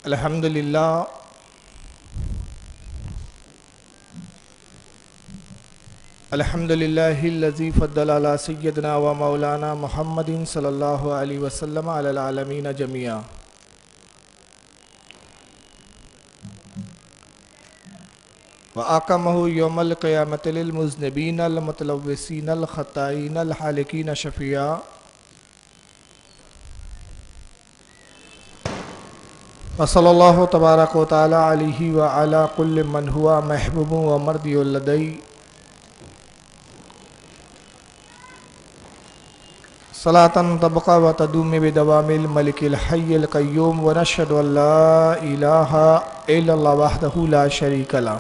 الحمدللہ الحمدللہ الذی فضل علی سیدنا و مولانا محمد صلی اللہ علیہ وسلم علی العالمین جميعا۔ وأقامہ یوم القیامۃ للمذنبین المتلوثین الخطائین الحالقین شفیعا۔ وصلی اللہ تبارک و تعالی علیہ وعلی کل من ہوا محبوب و مرضی لدی، صلاۃ تبقى و تدوم بدوام الملک الحی القیوم، ونشهد ان لا الہ الا اللہ وحدہ لا شریک لہ،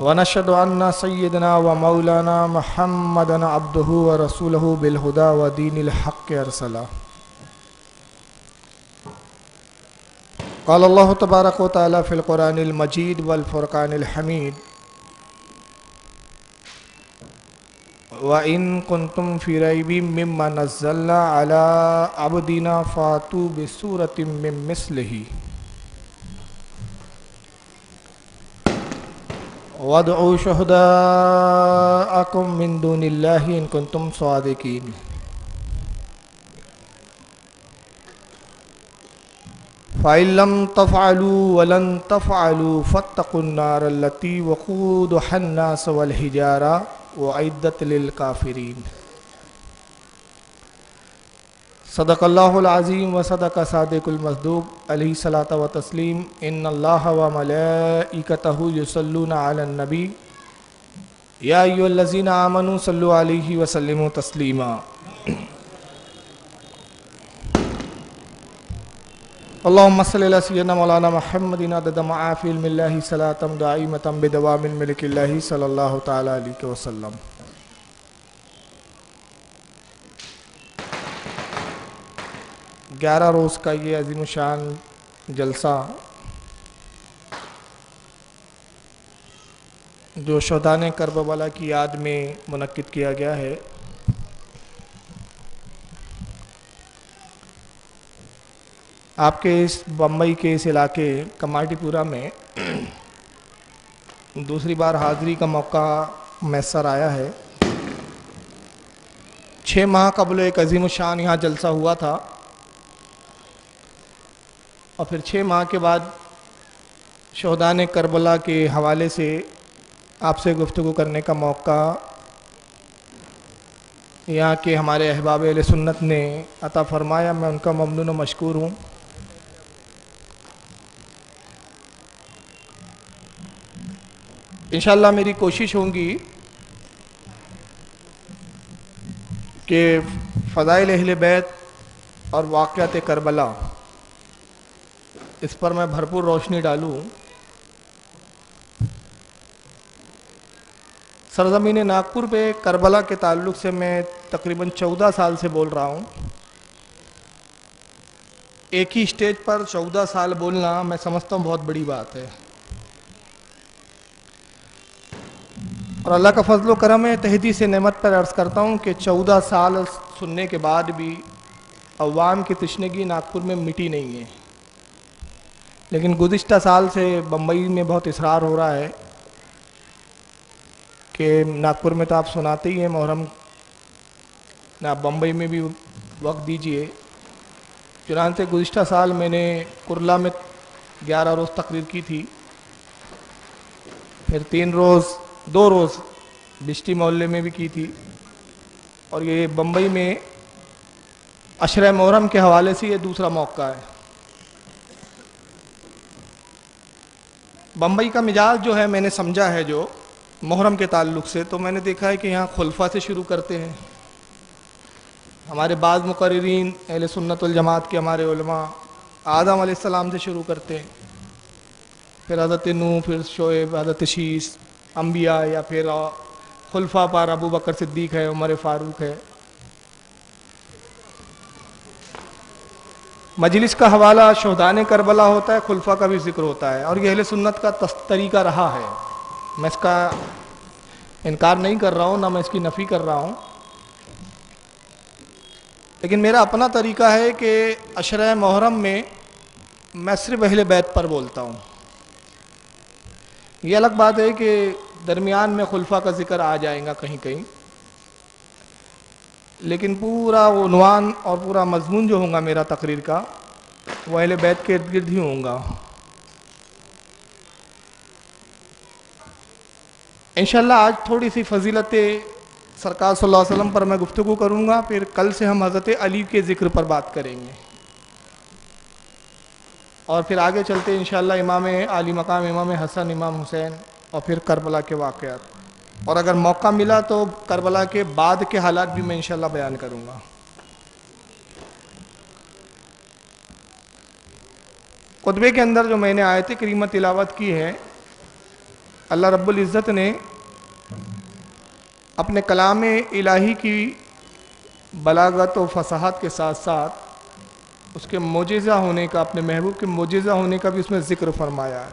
ونشهد ان سیدنا و مولانا محمدا عبدہ و رسولہ بالہدی و دین الحق ارسلہ۔ قال اللہ تبارک و تعالی فی القرآن المجید والفرقان الحمید، وَإِن كُنتُم فِي رَيْبٍ مِّمَّا نَزَّلْنَا عَلَىٰ عَبْدِنَا فَأْتُوا بِسُورَةٍ مِّن مِّثْلِهِ وَادْعُوا شُهَدَاءَكُم مِّن دُونِ اللَّهِ إِن كُنتُمْ صَادِقِينَ۔ فَإِن لَّمْ تَفْعَلُوا وَلَن تَفْعَلُوا فَاتَّقُوا النَّارَ الَّتِي وَقُودُهَا النَّاسُ وَالْحِجَارَةُ وَأُعِدَّتْ لِلْكَافِرِينَ۔ صدق اللہ العظیم و صدق صادق المصدوق علیہ الصلاۃ و تسلیم۔ ان اللہ و ملائکتہ یصلون علی النبی یا ایھا الذین آمنوا صلوا علیہ وسلموا تسلیما۔ اللہم صلی علی سیدنا مولانا محمد عدد ما فی علم اللہ صلاۃ دائمۃ بدوام الملک اللہ صلی اللہ تعالی علیہ وسلم۔ گیارہ روز کا یہ عظیم الشان جلسہ جو شہدائے کربلا کی یاد میں منعقد کیا گیا ہے، آپ کے اس بمبئی کے اس علاقے کماٹی پورہ میں دوسری بار حاضری کا موقع میسر آیا ہے۔ 6 ماہ قبل ایک عظیم الشان یہاں جلسہ ہوا تھا، اور پھر 6 ماہ کے بعد شہدائے کربلا کے حوالے سے آپ سے گفتگو کرنے کا موقع یہاں کے ہمارے احباب اہل سنت نے عطا فرمایا۔ میں ان کا ممنون و مشکور ہوں۔ انشاءاللہ میری کوشش ہوگی کہ فضائل اہل بیت اور واقعات کربلا اس پر میں بھرپور روشنی ڈالوں۔ سرزمین ناگپور پہ کربلا کے تعلق سے میں تقریباً 14 سال سے بول رہا ہوں۔ ایک ہی اسٹیج پر 14 سال بولنا میں سمجھتا ہوں بہت بڑی بات ہے، اور اللہ کا فضل و کرم ہے، تہدی سے نعمت پر عرض کرتا ہوں کہ 14 سال سننے کے بعد بھی عوام کی تشنگی ناگپور میں مٹی نہیں ہے۔ لیکن گزشتہ سال سے بمبئی میں بہت اصرار ہو رہا ہے کہ ناگپور میں تو آپ سناتے ہی ہیں محرم، آپ بمبئی میں بھی وقت دیجئے۔ چنانچہ گزشتہ سال میں نے کرلا میں 11 روز تقریر کی تھی، پھر 2 روز بشتی محلے میں بھی کی تھی، اور یہ بمبئی میں عشرہ محرم کے حوالے سے یہ دوسرا موقع ہے۔ بمبئی کا مزاج جو ہے میں نے سمجھا ہے جو محرم کے تعلق سے، تو میں نے دیکھا ہے کہ یہاں خلفاء سے شروع کرتے ہیں۔ ہمارے بعض مقررین اہل سنت والجماعت کے ہمارے علماء آدم علیہ السلام سے شروع کرتے ہیں، پھر حضرت نوح، پھر شعیب، حضرت شیش، انبیاء، یا پھر خلفاء پر ابو بکر صدیق ہے، عمر فاروق ہے۔ مجلس کا حوالہ شہدائے کربلا ہوتا ہے، خلفاء کا بھی ذکر ہوتا ہے، اور یہ اہل سنت کا طریقہ رہا ہے۔ میں اس کا انکار نہیں کر رہا ہوں، نہ میں اس کی نفی کر رہا ہوں۔ لیکن میرا اپنا طریقہ ہے کہ عشرہ محرم میں صرف اہل بیت پر بولتا ہوں. یہ الگ بات ہے کہ درمیان میں خلفاء کا ذکر آ جائے گا کہیں کہیں، لیکن پورا عنوان اور پورا مضمون جو ہوگا میرا تقریر کا وہ اہل بیت کے ارد گرد ہی ہوگا. انشاءاللہ آج تھوڑی سی فضیلت سرکار صلی اللہ علیہ وسلم پر میں گفتگو کروں گا، پھر کل سے ہم حضرت علی کے ذکر پر بات کریں گے، اور پھر آگے چلتے انشاءاللہ امام عالی مقام امام حسن امام حسین اور پھر کربلا کے واقعات، اور اگر موقع ملا تو کربلا کے بعد کے حالات بھی میں انشاءاللہ بیان کروں گا. خطبے کے اندر جو میں نے آیت کریمہ تلاوت کی ہے، اللہ رب العزت نے اپنے کلام الہی کی بلاغت و فصاحت کے ساتھ ساتھ اس کے معجزہ ہونے کا، اپنے محبوب کے معجزہ ہونے کا بھی اس میں ذکر فرمایا ہے.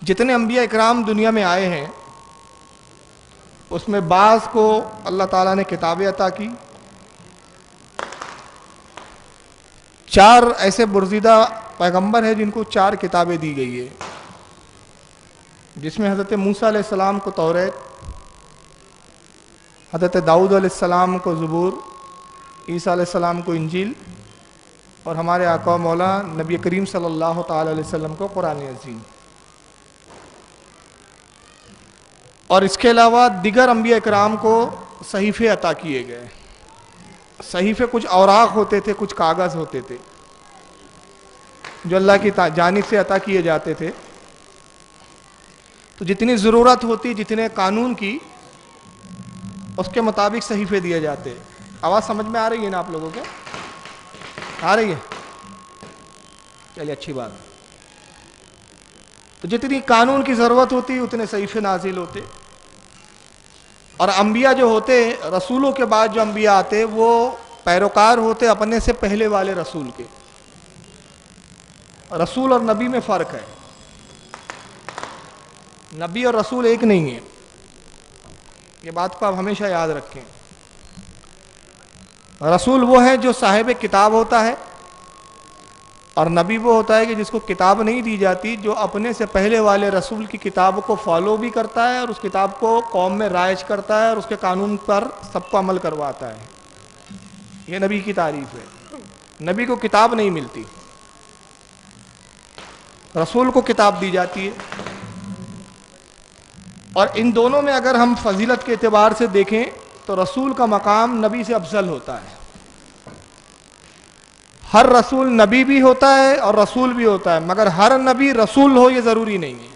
جتنے انبیاء اکرام دنیا میں آئے ہیں اس میں بعض کو اللہ تعالیٰ نے کتابیں عطا کی. 4 ایسے برزیدہ پیغمبر ہیں جن کو 4 کتابیں دی گئی ہے، جس میں حضرت موسیٰ علیہ السلام کو توریت، حضرت داؤد علیہ السلام کو زبور، عیسیٰ علیہ السلام کو انجیل، اور ہمارے آقا و مولا نبی کریم صلی اللہ تعالی علیہ وسلم کو قرآن عظیم. اور اس کے علاوہ دیگر انبیاء اکرام کو صحیفے عطا کیے گئے. صحیفے کچھ اوراق ہوتے تھے، کچھ کاغذ ہوتے تھے جو اللہ کی جانب سے عطا کیے جاتے تھے. تو جتنی ضرورت ہوتی، جتنے قانون کی، اس کے مطابق صحیفے دیے جاتے. آواز سمجھ میں آ رہی ہے نا آپ لوگوں کے؟ آ رہی ہے؟ چلیے اچھی بات. تو جتنی قانون کی ضرورت ہوتی اتنے صحیفے نازل ہوتے. اور انبیاء جو ہوتے، رسولوں کے بعد جو انبیاء آتے وہ پیروکار ہوتے اپنے سے پہلے والے رسول کے. رسول اور نبی میں فرق ہے، نبی اور رسول ایک نہیں ہے، یہ بات کو آپ ہمیشہ یاد رکھیں. رسول وہ ہے جو صاحب کتاب ہوتا ہے، اور نبی وہ ہوتا ہے کہ جس کو کتاب نہیں دی جاتی، جو اپنے سے پہلے والے رسول کی کتاب کو فالو بھی کرتا ہے اور اس کتاب کو قوم میں رائج کرتا ہے اور اس کے قانون پر سب کو عمل کرواتا ہے. یہ نبی کی تعریف ہے. نبی کو کتاب نہیں ملتی، رسول کو کتاب دی جاتی ہے. اور ان دونوں میں اگر ہم فضیلت کے اعتبار سے دیکھیں تو رسول کا مقام نبی سے افضل ہوتا ہے. ہر رسول نبی بھی ہوتا ہے اور رسول بھی ہوتا ہے، مگر ہر نبی رسول ہو یہ ضروری نہیں ہے.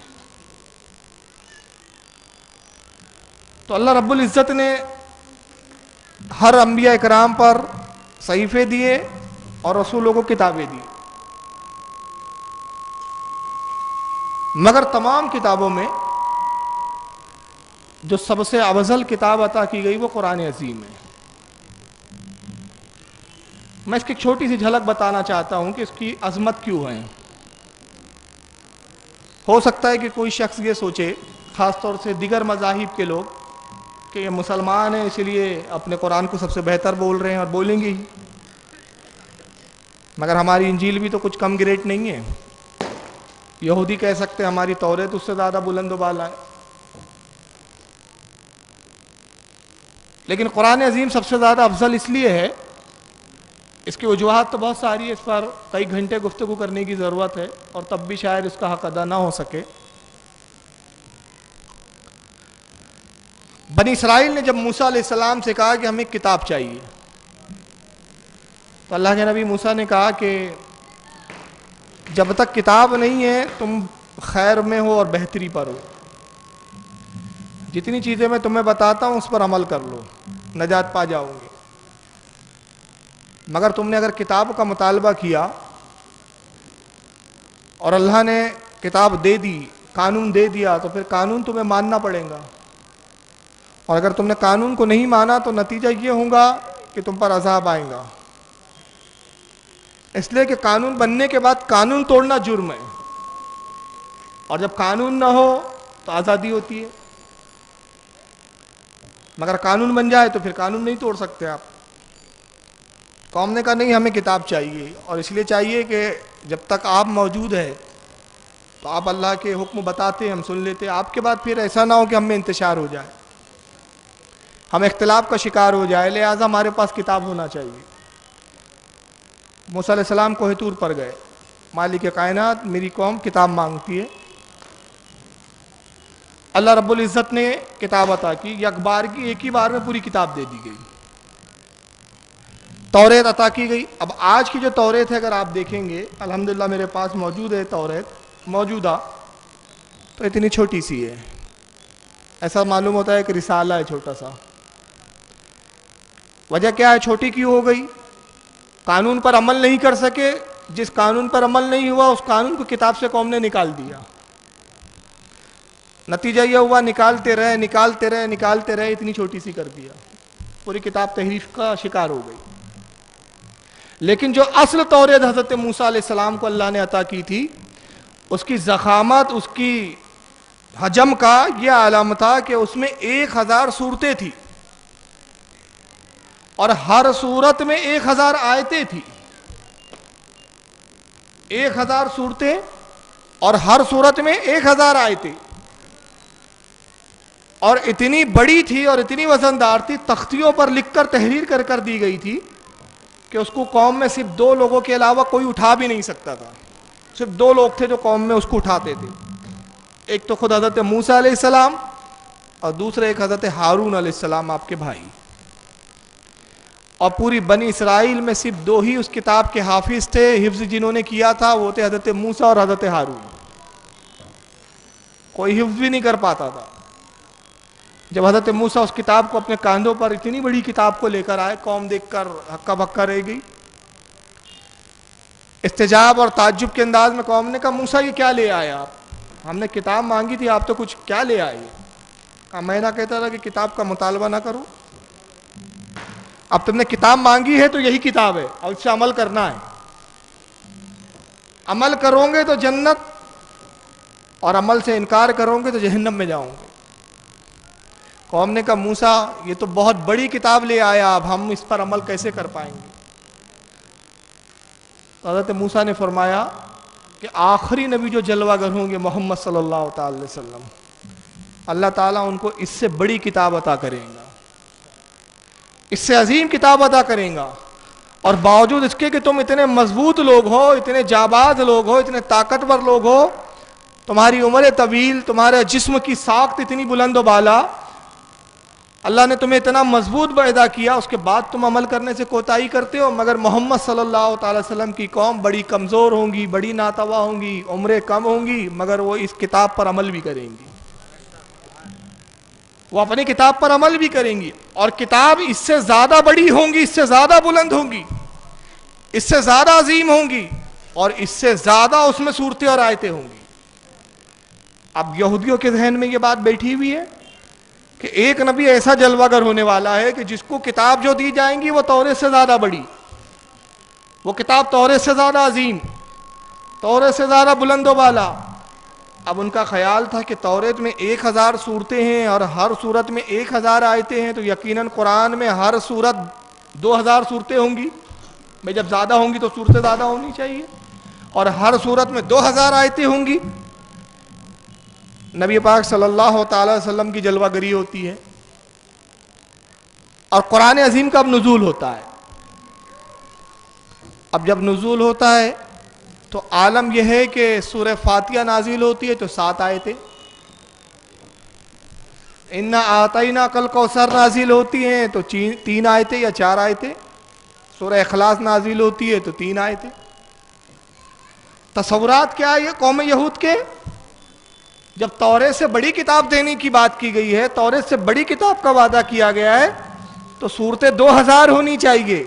تو اللہ رب العزت نے ہر انبیاء اکرام پر صحیفے دیے اور رسولوں کو کتابیں دی، مگر تمام کتابوں میں جو سب سے افضل کتاب عطا کی گئی وہ قرآن عظیم ہے. میں اس کی ایک چھوٹی سی جھلک بتانا چاہتا ہوں کہ اس کی عظمت کیوں ہے. ہو سکتا ہے کہ کوئی شخص یہ سوچے، خاص طور سے دیگر مذاہب کے لوگ، کہ یہ مسلمان ہیں اس لیے اپنے قرآن کو سب سے بہتر بول رہے ہیں اور بولیں گے ہی، مگر ہماری انجیل بھی تو کچھ کم گریٹ نہیں ہے. یہودی کہہ سکتے ہیں ہماری توریت اس سے زیادہ بلند و بالا ہے. لیکن قرآن عظیم سب سے زیادہ افضل اس لیے ہے، اس کی وجوہات تو بہت ساری ہے، اس پر کئی گھنٹے گفتگو کرنے کی ضرورت ہے اور تب بھی شاید اس کا حق ادا نہ ہو سکے. بنی اسرائیل نے جب موسیٰ علیہ السلام سے کہا کہ ہمیں کتاب چاہیے، تو اللہ کے نبی موسیٰ نے کہا کہ جب تک کتاب نہیں ہے تم خیر میں ہو اور بہتری پر ہو. جتنی چیزیں میں تمہیں بتاتا ہوں اس پر عمل کر لو، نجات پا جاؤ گے. مگر تم نے اگر کتاب کا مطالبہ کیا اور اللہ نے کتاب دے دی، قانون دے دیا، تو پھر قانون تمہیں ماننا پڑے گا. اور اگر تم نے قانون کو نہیں مانا تو نتیجہ یہ ہوگا کہ تم پر عذاب آئے گا. اس لیے کہ قانون بننے کے بعد قانون توڑنا جرم ہے، اور جب قانون نہ ہو تو آزادی ہوتی ہے. مگر قانون بن جائے تو پھر قانون نہیں توڑ سکتے آپ. قوم نے کہا نہیں ہمیں کتاب چاہیے, اور اس لیے چاہیے کہ جب تک آپ موجود ہے تو آپ اللہ کے حکم بتاتے ہم سن لیتے, آپ کے بعد پھر ایسا نہ ہو کہ ہم میں انتشار ہو جائے, ہم اختلاف کا شکار ہو جائے, لہٰذا ہمارے پاس کتاب ہونا چاہیے. موسیٰ علیہ السلام کوہ طور پر گئے, مالک کائنات میری قوم کتاب مانگتی ہے. اللہ رب العزت نے کتاب عطا کی, یک بار کی ایک ہی بار میں پوری کتاب دے دی گئی, توریت عطا کی گئی. اب آج کی جو توریت ہے اگر آپ دیکھیں گے, الحمدللہ میرے پاس موجود ہے توریت موجودہ, تو اتنی چھوٹی سی ہے, ایسا معلوم ہوتا ہے کہ رسالہ ہے چھوٹا سا. وجہ کیا ہے چھوٹی کیوں ہو گئی؟ قانون پر عمل نہیں کر سکے, جس قانون پر عمل نہیں ہوا اس قانون کو کتاب سے قوم نے نکال دیا. نتیجہ یہ ہوا نکالتے رہے اتنی چھوٹی سی کر دیا, پوری کتاب تحریف کا شکار ہو گئی. لیکن جو اصل توریت حضرت موسیٰ علیہ السلام کو اللہ نے عطا کی تھی, اس کی ضخامت, اس کی حجم کا یہ عالم تھا کہ اس میں 1000 صورتیں تھی, اور ہر صورت میں 1000 آیتیں تھی. 1000 صورتیں اور ہر صورت میں 1000 آیتیں, اور اتنی بڑی تھی اور اتنی وزندار تھی, تختیوں پر لکھ کر تحریر کر دی گئی تھی کہ اس کو قوم میں صرف 2 لوگوں کے علاوہ کوئی اٹھا بھی نہیں سکتا تھا. صرف 2 لوگ تھے جو قوم میں اس کو اٹھاتے تھے, ایک تو خود حضرت موسیٰ علیہ السلام اور دوسرے ایک حضرت ہارون علیہ السلام آپ کے بھائی. اور پوری بنی اسرائیل میں صرف 2 ہی اس کتاب کے حافظ تھے, حفظ جنہوں نے کیا تھا وہ تھے حضرت موسیٰ اور حضرت ہارون. کوئی حفظ بھی نہیں کر پاتا تھا. جب حضرت موسیٰ اس کتاب کو اپنے کاندھوں پر, اتنی بڑی کتاب کو لے کر آئے, قوم دیکھ کر ہکا بکا رہ گئی. استجاب اور تعجب کے انداز میں قوم نے کہا موسیٰ یہ کیا لے آئے آپ, ہم نے کتاب مانگی تھی آپ تو کچھ کیا لے آئے. میں نہ کہتا تھا کہ کتاب کا مطالبہ نہ کرو, اب تم نے کتاب مانگی ہے تو یہی کتاب ہے اور اس سے عمل کرنا ہے. عمل کرو گے تو جنت, اور عمل سے انکار کرو گے تو جہنم میں جاؤ گے. قوم نے کہا موسیٰ یہ تو بہت بڑی کتاب لے آیا, اب ہم اس پر عمل کیسے کر پائیں گے. حضرت موسیٰ نے فرمایا کہ آخری نبی جو جلوہ گر ہوں گے محمد صلی اللہ تعالی علیہ وسلم, اللہ تعالیٰ ان کو اس سے بڑی کتاب عطا کریں گا, اس سے عظیم کتاب عطا کریں گا. اور باوجود اس کے کہ تم اتنے مضبوط لوگ ہو, اتنے جاباز لوگ ہو, اتنے طاقتور لوگ ہو, تمہاری عمر طویل, تمہارے جسم کی ساخت اتنی بلند و بالا, اللہ نے تمہیں اتنا مضبوط پیدا کیا, اس کے بعد تم عمل کرنے سے کوتاہی کرتے ہو. مگر محمد صلی اللہ تعالی وسلم کی قوم بڑی کمزور ہوں گی, بڑی ناتوا ہوں گی, عمریں کم ہوں گی, مگر وہ اس کتاب پر عمل بھی کریں گی, وہ اپنی کتاب پر عمل بھی کریں گی. اور کتاب اس سے زیادہ بڑی ہوں گی, اس سے زیادہ بلند ہوں گی, اس سے زیادہ عظیم ہوں گی, اور اس سے زیادہ اس میں صورتیں اور آیتیں ہوں گی. اب یہودیوں کے ذہن میں یہ بات بیٹھی ہوئی ہے کہ ایک نبی ایسا جلوہ گر ہونے والا ہے کہ جس کو کتاب جو دی جائیں گی وہ توریت سے زیادہ بڑی, وہ کتاب توریت سے زیادہ عظیم, توریت سے زیادہ بلند و بالا. اب ان کا خیال تھا کہ توریت میں 1000 صورتیں ہیں اور ہر صورت میں 1000 آیتیں ہیں, تو یقیناً قرآن میں ہر صورت 2000 صورتیں ہوں گی. میں جب زیادہ ہوں گی تو صورتیں زیادہ ہونی چاہیے, اور ہر صورت میں 2000 آیتیں ہوں گی. نبی پاک صلی اللہ تعالی وسلم کی جلوہ گری ہوتی ہے, اور قرآن عظیم کا اب نزول ہوتا ہے. اب جب نزول ہوتا ہے تو عالم یہ ہے کہ سورہ فاتحہ نازل ہوتی ہے تو 7 آیتیں, اِنَّا أَعْطَيْنَاكَ الْكَوْثَرَ نازل ہوتی ہیں تو 3 آیتیں یا 4 آیتیں, سورہ اخلاص نازل ہوتی ہے تو 3 آیتیں. تصورات کیا ہے یہ قوم یہود کے, جب توریت سے بڑی کتاب دینے کی بات کی گئی ہے, توریت سے بڑی کتاب کا وعدہ کیا گیا ہے, تو صورتیں 2000 ہونی چاہیے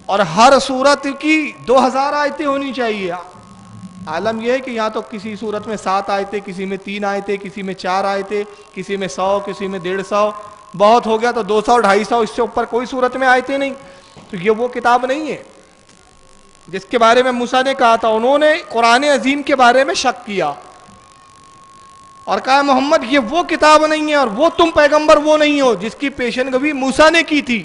اور ہر صورت کی 2000 آیتیں ہونی چاہیے. عالم یہ ہے کہ یہاں تو کسی صورت میں 7 آیتیں, کسی میں 3 آیتیں, کسی میں 4 آیتیں, کسی میں 100, کسی میں 150, بہت ہو گیا تو 200 250, اس سے اوپر کوئی صورت میں آیتیں نہیں. تو یہ وہ کتاب نہیں ہے جس کے بارے میں موسیٰ نے کہا تھا. انہوں نے قرآن عظیم کے بارے میں شک کیا, اور کہا محمد یہ وہ کتاب نہیں ہے اور وہ تم پیغمبر وہ نہیں ہو جس کی پیشن گوئی موسیٰ نے کی تھی.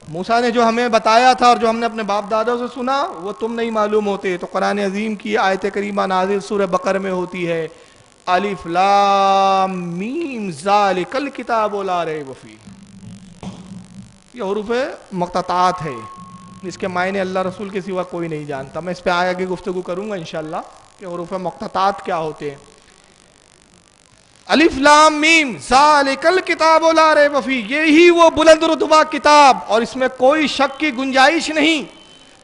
موسیٰ نے جو ہمیں بتایا تھا اور جو ہم نے اپنے باپ دادوں سے سنا وہ تم نہیں معلوم ہوتے. تو قرآن عظیم کی آیت کریمہ نازل سورہ بقرہ میں ہوتی ہے الف لام میم ذالک الکتاب لا ریب فیہ. یہ حروف مقطعات ہے، اس کے معنی اللہ رسول کے سوا کوئی نہیں جانتا. میں اس پہ آگے گفتگو کروں گا انشاءاللہ کہ حروف مقطعات کیا ہوتے ہیں. الف لام میم ذالک الکتاب لا ریب فیہ، یہی وہ بلند رتبہ کتاب اور اس میں کوئی شک کی گنجائش نہیں.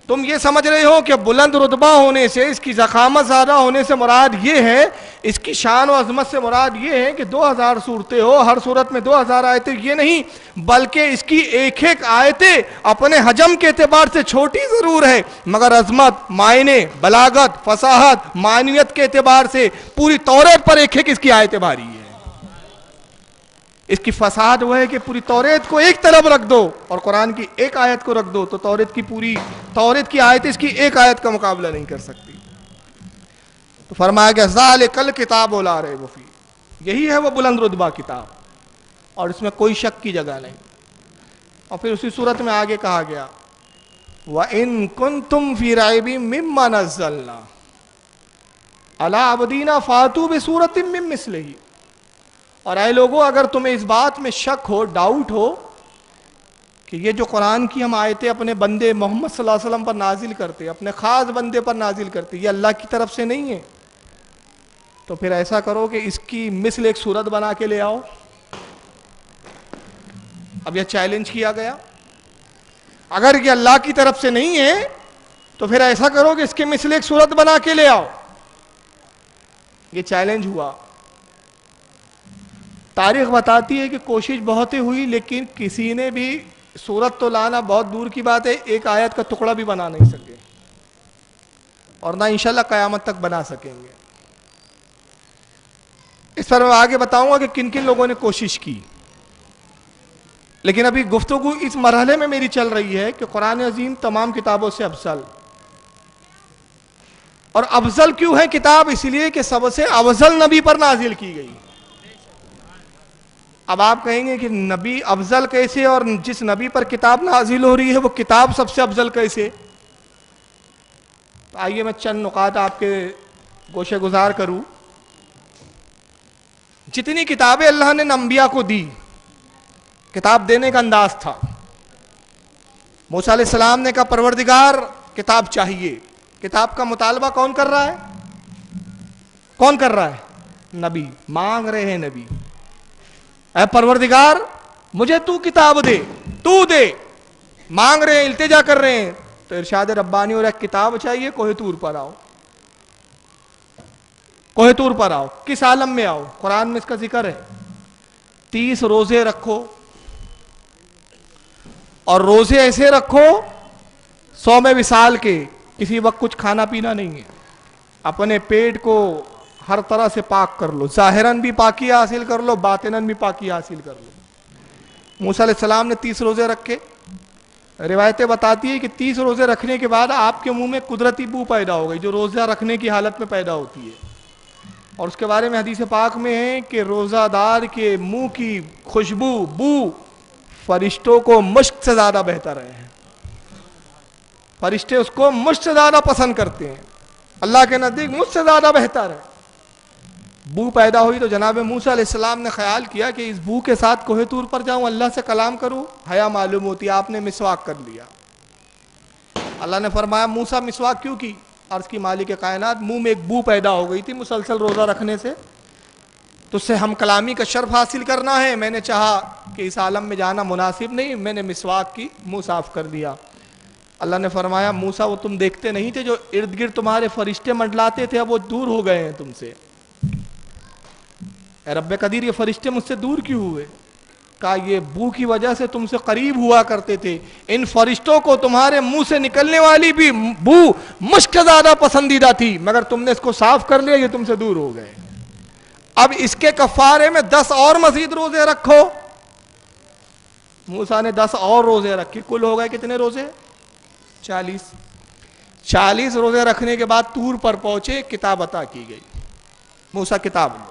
تم یہ سمجھ رہے ہو کہ بلند رتبہ ہونے سے، اس کی ضخامت زیادہ ہونے سے مراد یہ ہے، اس کی شان و عظمت سے مراد یہ ہے کہ 2000 صورتیں ہو، ہر صورت میں 2000 آیتیں، یہ نہیں، بلکہ اس کی ایک ایک آیتیں اپنے حجم کے اعتبار سے چھوٹی ضرور ہے مگر عظمت، معنی، بلاغت، فصاحت، معنیت کے اعتبار سے پوری توریت پر ایک ایک اس کی آیتیں بھاری ہے. اس کی فساد وہ ہے کہ پوری توریت کو ایک طرف رکھ دو اور قرآن کی ایک آیت کو رکھ دو تو توریت کی آیت اس کی ایک آیت کا مقابلہ نہیں کر سکتی. تو فرمایا کہ ذالک الکتاب لا ریب فیہ، یہی ہے وہ بلند رتبہ کتاب اور اس میں کوئی شک کی جگہ نہیں. اور پھر اسی صورت میں آگے کہا گیا وَإِن كُنتُمْ فِي رَيْبٍ مِّمَّا نَزَّلْنَا عَلَىٰ عَبْدِنَا فَأْتُوا بِسُورَةٍ مِّن مِّثْلِهِ. اور اے لوگو اگر تمہیں اس بات میں شک ہو، ڈاؤٹ ہو کہ یہ جو قرآن کی ہم آیتیں اپنے بندے محمد صلی اللہ علیہ وسلم پر نازل کرتے، اپنے خاص بندے پر نازل کرتے، یہ اللہ کی طرف سے نہیں ہے، تو پھر ایسا کرو کہ اس کی مثل ایک صورت بنا کے لے آؤ. اب یہ چیلنج کیا گیا، اگر یہ اللہ کی طرف سے نہیں ہے تو پھر ایسا کرو کہ اس کی مثل ایک صورت بنا کے لے آؤ. یہ چیلنج ہوا. تاریخ بتاتی ہے کہ کوشش بہت ہوئی لیکن کسی نے بھی صورت تو لانا بہت دور کی بات ہے، ایک آیت کا ٹکڑا بھی بنا نہیں سکے اور نہ انشاءاللہ قیامت تک بنا سکیں گے. اس پر میں آگے بتاؤں گا کہ کن کن لوگوں نے کوشش کی، لیکن ابھی گفتگو اس مرحلے میں میری چل رہی ہے کہ قرآن عظیم تمام کتابوں سے افضل. اور افضل کیوں ہے کتاب؟ اس لیے کہ سب سے افضل نبی پر نازل کی گئی. اب آپ کہیں گے کہ نبی افضل کیسے اور جس نبی پر کتاب نازل ہو رہی ہے وہ کتاب سب سے افضل کیسے؟ تو آئیے میں چند نکات آپ کے گوشے گزار کروں. جتنی کتابیں اللہ نے انبیاء کو دی، کتاب دینے کا انداز تھا. موسیٰ علیہ السلام نے کہا پروردگار کتاب چاہیے. کتاب کا مطالبہ کون کر رہا ہے؟ کون کر رہا ہے؟ نبی. مانگ رہے ہیں نبی، اے پروردگار مجھے تو کتاب دے، تو دے. مانگ رہے ہیں، التجا کر رہے ہیں. تو ارشاد ربانی اور ایک کتاب چاہیے، کوہ طور پر آؤ. کوہ طور پر آؤ. کس عالم میں آؤ؟ قرآن میں اس کا ذکر ہے. 30 روزے رکھو اور روزے ایسے رکھو 100 وصال کے، کسی وقت کچھ کھانا پینا نہیں ہے. اپنے پیٹ کو ہر طرح سے پاک کر لو، ظاہراً بھی پاکی حاصل کر لو، باطناً بھی پاکی حاصل کر لو. موسیٰ علیہ السلام نے 30 روزے رکھے. روایتیں بتاتی ہے کہ 30 روزے رکھنے کے بعد آپ کے منہ میں قدرتی بو پیدا ہو گئی جو روزہ رکھنے کی حالت میں پیدا ہوتی ہے. اور اس کے بارے میں حدیث پاک میں ہے کہ روزہ دار کے منہ کی خوشبو، بو فرشتوں کو مشک سے زیادہ بہتر ہے. فرشتے اس کو مجھ سے زیادہ پسند کرتے ہیں، اللہ کے نزدیک مجھ سے زیادہ بہتر ہے. بو پیدا ہوئی تو جناب موسیٰ علیہ السلام نے خیال کیا کہ اس بو کے ساتھ کوہ طور پر جاؤں، اللہ سے کلام کروں. حیا معلوم ہوتی ہے، آپ نے مسواک کر لیا. اللہ نے فرمایا موسیٰ مسواک کیوں کی؟ عرض کی مالک کائنات منہ میں ایک بو پیدا ہو گئی تھی مسلسل روزہ رکھنے سے، تو اس سے ہم کلامی کا شرف حاصل کرنا ہے. میں نے چاہا کہ اس عالم میں جانا مناسب نہیں، میں نے مسواک کی، منہ صاف کر دیا. اللہ نے فرمایا موسیٰ وہ تم دیکھتے نہیں تھے جو ارد گرد تمہارے فرشتے منڈلاتے تھے، اب وہ دور ہو گئے ہیں تم سے. اے رب قدیر یہ فرشتے مجھ سے دور کیوں ہوئے؟ کہا یہ بو کی وجہ سے تم سے قریب ہوا کرتے تھے. ان فرشتوں کو تمہارے منہ سے نکلنے والی بھی بو مشک زیادہ پسندیدہ تھی، مگر تم نے اس کو صاف کر لیا، یہ تم سے دور ہو گئے. اب اس کے کفارے میں 10 اور مزید روزے رکھو. موسیٰ نے 10 اور روزے رکھے، کل ہو گئے کتنے روزے؟ 40 روزے رکھنے کے بعد طور پر پہنچے، کتاب عطا کی گئی. موسیٰ کتاب لو.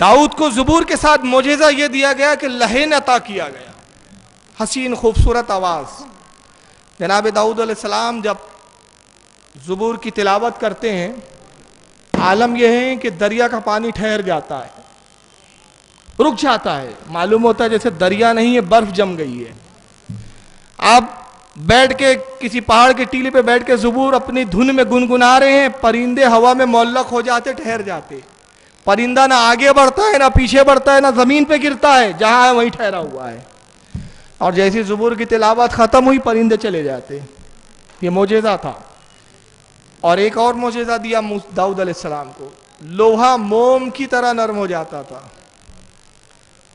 داؤد کو زبور کے ساتھ معجزہ یہ دیا گیا کہ لہن عطا کیا گیا، حسین خوبصورت آواز۔ جناب داؤد علیہ السلام جب زبور کی تلاوت کرتے ہیں، عالم یہ ہے کہ دریا کا پانی ٹھہر جاتا ہے، رک جاتا ہے، معلوم ہوتا ہے جیسے دریا نہیں ہے، برف جم گئی ہے۔ آپ بیٹھ کے کسی پہاڑ کے ٹیلے پہ بیٹھ کے زبور اپنی دھن میں گنگنا رہے ہیں، پرندے ہوا میں معلق ہو جاتے، ٹھہر جاتے، پرندہ نہ آگے بڑھتا ہے نہ پیچھے بڑھتا ہے نہ زمین پہ گرتا ہے، جہاں ہے وہیں ٹھہرا ہوا ہے۔ اور جیسی زبور کی تلاوت ختم ہوئی پرندے چلے جاتے۔ یہ معجزہ تھا۔ اور ایک اور معجزہ دیا داؤد علیہ السلام کو، لوہا موم کی طرح نرم ہو جاتا تھا۔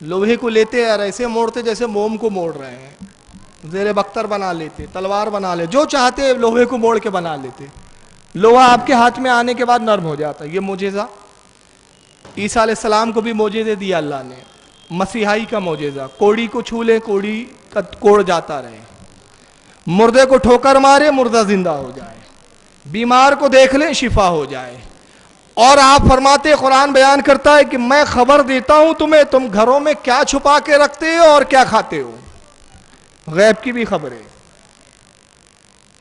لوہے کو لیتے اور ایسے موڑتے جیسے موم کو موڑ رہے ہیں، زیر بختر بنا لیتے، تلوار بنا لیتے، جو چاہتے لوہے کو موڑ کے بنا لیتے۔ لوہا آپ کے ہاتھ میں آنے کے بعد نرم ہو جاتا۔ یہ معجزہ عیسیٰ علیہ السلام کو بھی معجزے دیا اللہ نے، مسیحائی کا معجزہ، کوڑی کو چھو لے کوڑی کا کوڑ جاتا رہے، مردے کو ٹھوکر مارے مردہ زندہ ہو جائے، بیمار کو دیکھ لیں شفا ہو جائے۔ اور آپ فرماتے، قرآن بیان کرتا ہے کہ میں خبر دیتا ہوں تمہیں، تم گھروں میں کیا چھپا کے رکھتے ہو اور کیا کھاتے ہو، غیب کی بھی خبریں۔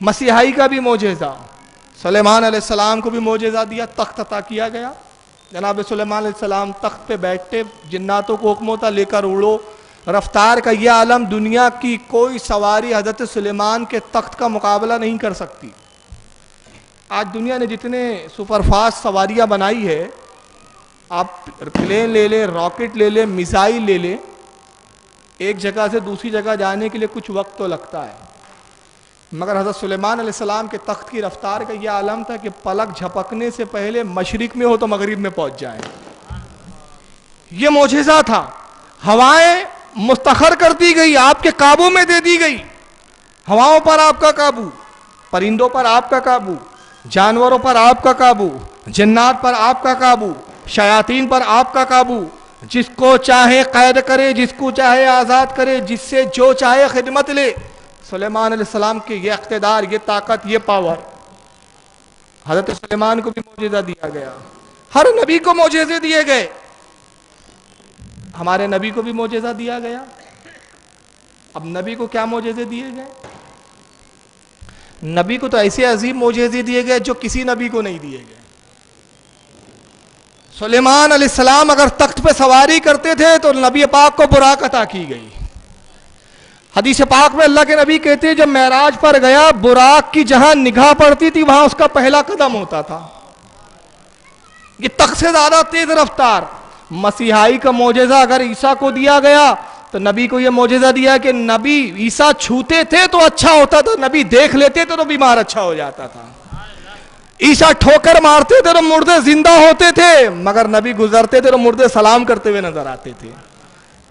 مسیحائی کا بھی معجزہ، سلیمان علیہ السلام کو بھی معجزہ دیا، تخت عطا کیا گیا۔ جناب سلیمان علیہ السلام تخت پہ بیٹھتے، جناتوں کو حکم ہوتا لے کر اڑو۔ رفتار کا یہ عالم، دنیا کی کوئی سواری حضرت سلیمان کے تخت کا مقابلہ نہیں کر سکتی۔ آج دنیا نے جتنے سپر فاسٹ سواریاں بنائی ہے، آپ پلین لے لیں، راکٹ لے لیں، میزائل لے لیں، ایک جگہ سے دوسری جگہ جانے کے لیے کچھ وقت تو لگتا ہے، مگر حضرت سلیمان علیہ السلام کے تخت کی رفتار کا یہ عالم تھا کہ پلک جھپکنے سے پہلے مشرق میں ہو تو مغرب میں پہنچ جائے۔ یہ معجزہ تھا۔ ہوائیں مستخر کر دی گئی، آپ کے قابو میں دے دی گئی۔ ہواؤں پر آپ کا قابو، پرندوں پر آپ کا قابو، جانوروں پر آپ کا قابو، جنات پر آپ کا قابو، شیاطین پر آپ کا قابو، جس کو چاہے قید کرے، جس کو چاہے آزاد کرے، جس سے جو چاہے خدمت لے۔ سلیمان علیہ السلام کے یہ اقتدار، یہ طاقت، یہ پاور۔ حضرت سلیمان کو بھی معجزہ دیا گیا، ہر نبی کو معجزے دیے گئے، ہمارے نبی کو بھی معجزہ دیا گیا۔ اب نبی کو کیا معجزے دیے گئے؟ نبی کو تو ایسے عظیم معجزے دیے گئے جو کسی نبی کو نہیں دیے گئے۔ سلیمان علیہ السلام اگر تخت پہ سواری کرتے تھے تو نبی پاک کو براق عطا کی گئی۔ حدیث پاک میں اللہ کے نبی کہتے ہیں جب معراج پر گیا، براق کی جہاں نگاہ پڑتی تھی وہاں اس کا پہلا قدم ہوتا تھا۔ یہ تخت سے زیادہ تیز رفتار۔ مسیحائی کا معجزہ اگر عیسیٰ کو دیا گیا تو نبی کو یہ معجزہ دیا کہ نبی عیسیٰ چھوتے تھے تو اچھا ہوتا تھا، نبی دیکھ لیتے تھے تو بیمار اچھا ہو جاتا تھا۔ عیسیٰ ٹھوکر مارتے تھے تو مردے زندہ ہوتے تھے، مگر نبی گزرتے تھے تو مردے سلام کرتے ہوئے نظر آتے تھے۔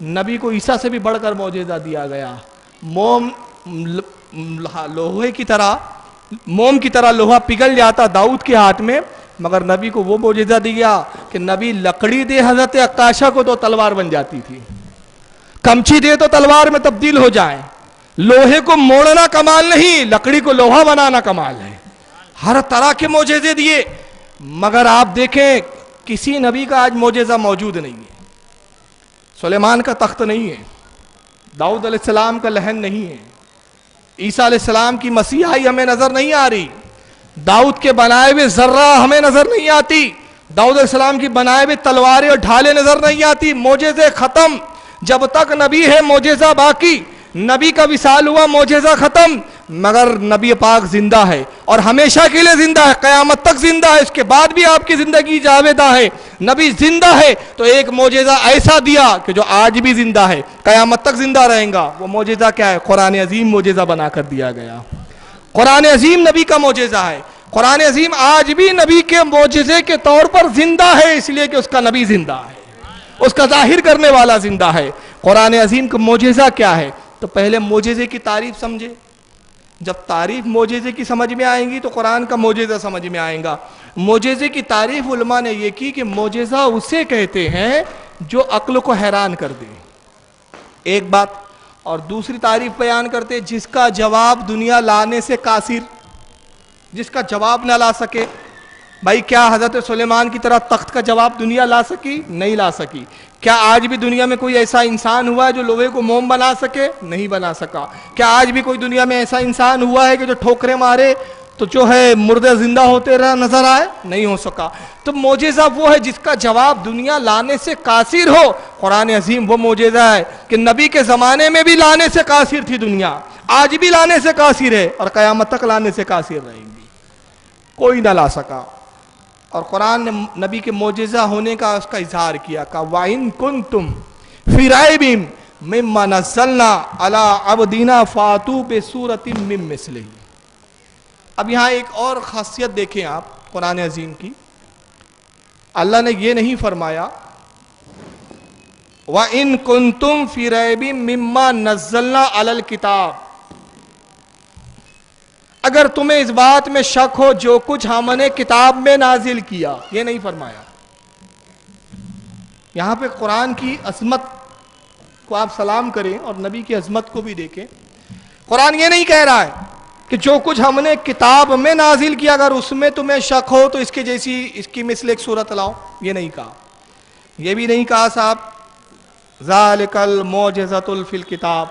نبی کو عیسیٰ سے بھی بڑھ کر معجزہ دیا گیا۔ موم کی طرح لوہا پگھل جاتا داؤد کے ہاتھ میں، مگر نبی کو وہ معجزہ دیا کہ نبی لکڑی دے حضرت عکاشہ کو تو تلوار بن جاتی تھی، کمچی دے تو تلوار میں تبدیل ہو جائے۔ لوہے کو موڑنا کمال نہیں، لکڑی کو لوہا بنانا کمال ہے۔ ہر طرح کے معجزے دیے، مگر آپ دیکھیں کسی نبی کا آج معجزہ موجود نہیں ہے۔ سلیمان کا تخت نہیں ہے، داؤد علیہ السلام کا لہن نہیں ہے، عیسیٰ علیہ السلام کی مسیحائی ہمیں نظر نہیں آ رہی، داؤد کے بنائے ہوئے ذرہ ہمیں نظر نہیں آتی، داؤد علیہ السلام کی بنائے ہوئے تلواریں اور ڈھالیں نظر نہیں آتی۔ معجزے ختم، جب تک نبی ہے معجزہ باقی۔ نبی کا وصال ہوا، معجزہ ختم، مگر نبی پاک زندہ ہے اور ہمیشہ کے لیے زندہ ہے، قیامت تک زندہ ہے، اس کے بعد بھی آپ کی زندگی جاویدہ ہے۔ نبی زندہ ہے تو ایک معجزہ ایسا دیا کہ جو آج بھی زندہ ہے، قیامت تک زندہ رہیں گا۔ وہ معجزہ کیا ہے؟ قرآن عظیم معجزہ بنا کر دیا گیا۔ قرآن عظیم نبی کا معجزہ ہے۔ قرآن عظیم آج بھی نبی کے معجزے کے طور پر زندہ ہے، اس لیے کہ اس کا نبی زندہ ہے، اس کا ظاہر کرنے والا زندہ ہے۔ قرآن عظیم کا معجزہ کیا ہے؟ تو پہلے معجزے کی تعریف سمجھے، جب تعریف معجزے کی سمجھ میں آئیں گی تو قرآن کا معجزہ سمجھ میں آئے گا۔ معجزے کی تعریف علماء نے یہ کی کہ معجزہ اسے کہتے ہیں جو عقل کو حیران کر دے، ایک بات، اور دوسری تعریف بیان کرتے جس کا جواب دنیا لانے سے قاصر، جس کا جواب نہ لا سکے۔ بھائی کیا حضرت سلیمان کی طرح تخت کا جواب دنیا لا سکی؟ نہیں لا سکی۔ کیا آج بھی دنیا میں کوئی ایسا انسان ہوا ہے جو لوہے کو موم بنا سکے؟ نہیں بنا سکا۔ کیا آج بھی کوئی دنیا میں ایسا انسان ہوا ہے کہ جو ٹھوکریں مارے تو جو ہے مردے زندہ ہوتے رہا نظر آئے؟ نہیں ہو سکا۔ تو معجزہ وہ ہے جس کا جواب دنیا لانے سے قاصر ہو۔ قرآن عظیم وہ معجزہ ہے کہ نبی کے زمانے میں بھی لانے سے قاصر تھی دنیا، آج بھی لانے سے قاصر ہے، اور قیامت تک لانے سے قاصر رہیں گی، کوئی نہ لا سکا۔ اور قرآن نے نبی کے معجزہ ہونے کا اس کا اظہار کیا کہ وَإِن كُنتُمْ فِي رَيْبٍ مِّمَّا نَزَّلْنَا عَلَىٰ عَبْدِنَا فَأْتُوا بِسُورَةٍ مِّن مِّثْلِهِ۔ اب یہاں ایک اور خاصیت دیکھیں آپ قرآن عظیم کی، اللہ نے یہ نہیں فرمایا وَإِن كُنتُمْ فِي رَيْبٍ مِّمَّا نَزَّلْنَا عَلَى الْكِتَابِ، اگر تمہیں اس بات میں شک ہو جو کچھ ہم نے کتاب میں نازل کیا، یہ نہیں فرمایا۔ یہاں پہ قرآن کی عظمت کو آپ سلام کریں اور نبی کی عظمت کو بھی دیکھیں۔ قرآن یہ نہیں کہہ رہا ہے کہ جو کچھ ہم نے کتاب میں نازل کیا اگر اس میں تمہیں شک ہو تو اس کے جیسی اس کی مثل ایک صورت لاؤ، یہ نہیں کہا۔ یہ بھی نہیں کہا صاحب ذالک المعجزۃ فی الکتاب،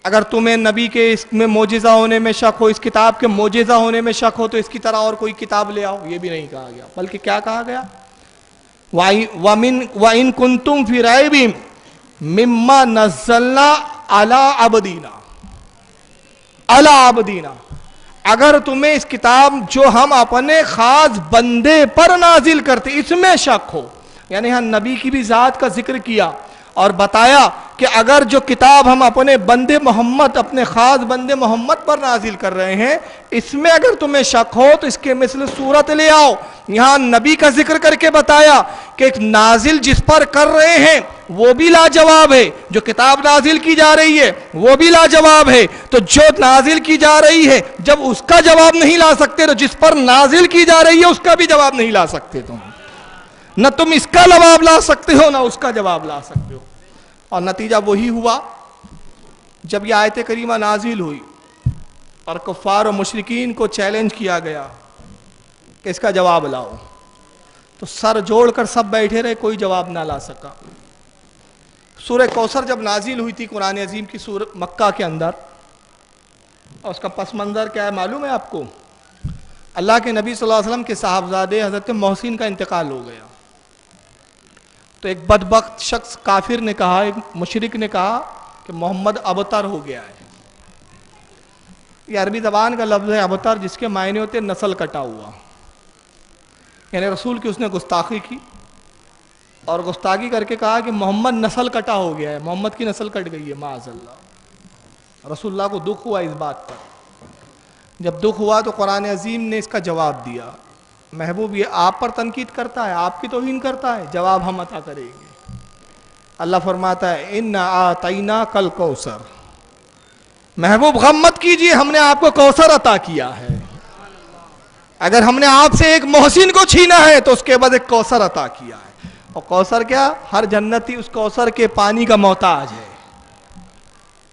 اگر تمہیں نبی کے اس میں معجزہ ہونے میں شک ہو، اس کتاب کے معجزہ ہونے میں شک ہو تو اس کی طرح اور کوئی کتاب لے آؤ، یہ بھی نہیں کہا گیا، بلکہ کیا کہا گیا وَإِن كُنتُمْ فِي رَيْبٍ مِّمَّا نَزَّلْنَا عَلَىٰ عَبْدِنَا، اگر تمہیں اس کتاب جو ہم اپنے خاص بندے پر نازل کرتے اس میں شک ہو، یعنی ہاں نبی کی بھی ذات کا ذکر کیا اور بتایا کہ اگر جو کتاب ہم اپنے بندے محمد، اپنے خاص بندے محمد پر نازل کر رہے ہیں اس میں اگر تمہیں شک ہو تو اس کے مثل صورت لے آؤ۔ یہاں نبی کا ذکر کر کے بتایا کہ ایک نازل جس پر کر رہے ہیں وہ بھی لاجواب ہے، جو کتاب نازل کی جا رہی ہے وہ بھی لاجواب ہے، تو جو نازل کی جا رہی ہے جب اس کا جواب نہیں لا سکتے تو جس پر نازل کی جا رہی ہے اس کا بھی جواب نہیں لا سکتے تم، نہ تم اس کا جواب لا سکتے ہو نہ اس کا جواب لا سکتے ہو۔ اور نتیجہ وہی ہوا جب یہ آیت کریمہ نازل ہوئی اور کفار و مشرکین کو چیلنج کیا گیا کہ اس کا جواب لاؤ، تو سر جوڑ کر سب بیٹھے رہے، کوئی جواب نہ لا سکا۔ سورہ کوثر جب نازل ہوئی تھی قرآن عظیم کی سورہ مکہ کے اندر، اور اس کا پس منظر کیا ہے معلوم ہے آپ کو؟ اللہ کے نبی صلی اللہ علیہ وسلم کے صاحبزادے حضرت محسن کا انتقال ہو گیا، تو ایک بدبخت شخص کافر نے کہا، ایک مشرک نے کہا کہ محمد ابتر ہو گیا ہے۔ یہ عربی زبان کا لفظ ہے ابتر، جس کے معنی ہوتے نسل کٹا ہوا، یعنی رسول کی اس نے گستاخی کی اور گستاخی کر کے کہا کہ محمد نسل کٹا ہو گیا ہے، محمد کی نسل کٹ گئی ہے معاذ اللہ۔ رسول اللہ کو دکھ ہوا اس بات پر، جب دکھ ہوا تو قرآن عظیم نے اس کا جواب دیا۔ محبوب یہ آپ پر تنقید کرتا ہے، آپ کی توہین کرتا ہے، جواب ہم عطا کریں گے۔ اللہ فرماتا ہے اِنَّا أَعْطَيْنَاكَ الْكَوْثَرَ، محبوب غم مت کیجئے، ہم نے آپ کو کوثر عطا کیا ہے۔ اگر ہم نے آپ سے ایک محسن کو چھینا ہے تو اس کے بعد ایک کوثر عطا کیا ہے، اور کوثر کیا؟ ہر جنتی اس کوثر کے پانی کا محتاج ہے،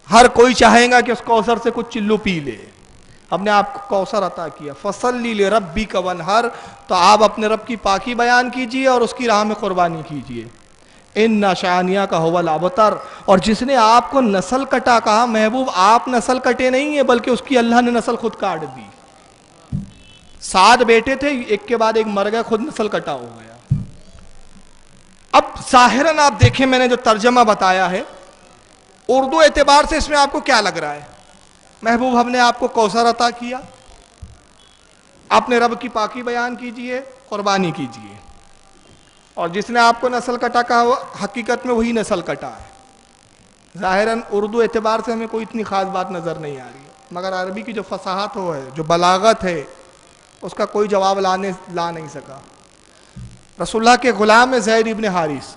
ہر کوئی چاہے گا کہ اس کوثر سے کچھ چلو پی لے۔ ہم نے آپ کو کوثر عطا کیا، فَصَلِّ لِرَبِّكَ وَانْحَرْ، تو آپ اپنے رب کی پاکی بیان کیجئے اور اس کی راہ میں قربانی کیجئے۔ اِنَّ شَانِئَكَ هُوَ الْأَبْتَرُ، اور جس نے آپ کو نسل کٹا کہا، محبوب آپ نسل کٹے نہیں ہیں بلکہ اس کی اللہ نے نسل خود کاٹ دی۔ 7 بیٹے تھے، ایک کے بعد ایک مر گیا، خود نسل کٹا ہو گیا۔ اب ظاہراً آپ دیکھیں میں نے جو ترجمہ بتایا ہے اردو اعتبار سے اس میں آپ کو کیا لگ رہا ہے؟ محبوب ہم نے آپ کو کوثر عطا کیا، اپنے رب کی پاکی بیان کیجئے، قربانی کیجئے، اور جس نے آپ کو نسل کٹا کہا حقیقت میں وہی نسل کٹا ہے۔ ظاہراً اردو اعتبار سے ہمیں کوئی اتنی خاص بات نظر نہیں آ رہی ہے، مگر عربی کی جو فصاحت ہے، جو بلاغت ہے، اس کا کوئی جواب لا نہیں سکا۔ رسول اللہ کے غلام زید ابن حارث،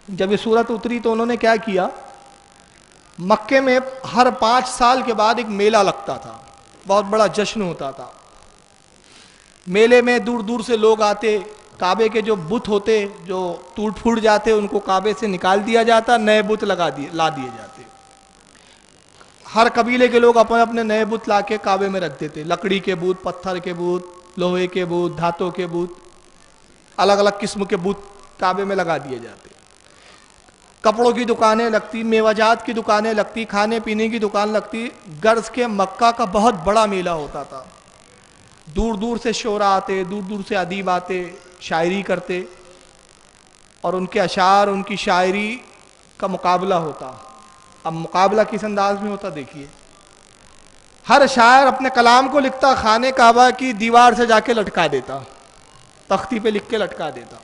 جب یہ صورت اتری تو انہوں نے کیا کیا؟ مکے میں ہر 5 سال کے بعد ایک میلہ لگتا تھا، بہت بڑا جشن ہوتا تھا۔ میلے میں دور دور سے لوگ آتے، کعبے کے جو بت ہوتے جو ٹوٹ پھوٹ جاتے ان کو کعبے سے نکال دیا جاتا، نئے بت لا دیے جاتے۔ ہر قبیلے کے لوگ اپنے اپنے نئے بت لا کے کعبے میں رکھ دیتے، لکڑی کے بت، پتھر کے بت، لوہے کے بت، دھاتوں کے بت، الگ الگ قسم کے بت کعبے میں لگا دیے جاتے۔ کپڑوں کی دکانیں لگتی، میوہ جات کی دکانیں لگتی، کھانے پینے کی دکان لگتی۔ غرض کے مکہ کا بہت بڑا میلہ ہوتا تھا، دور دور سے شعراء آتے، دور دور سے ادیب آتے، شاعری کرتے، اور ان کے اشعار، ان کی شاعری کا مقابلہ ہوتا۔ اب مقابلہ کس انداز میں ہوتا دیکھیے، ہر شاعر اپنے کلام کو لکھتا، خانہ کعبہ کی دیوار سے جا کے لٹکا دیتا، تختی پہ لکھ کے لٹکا دیتا۔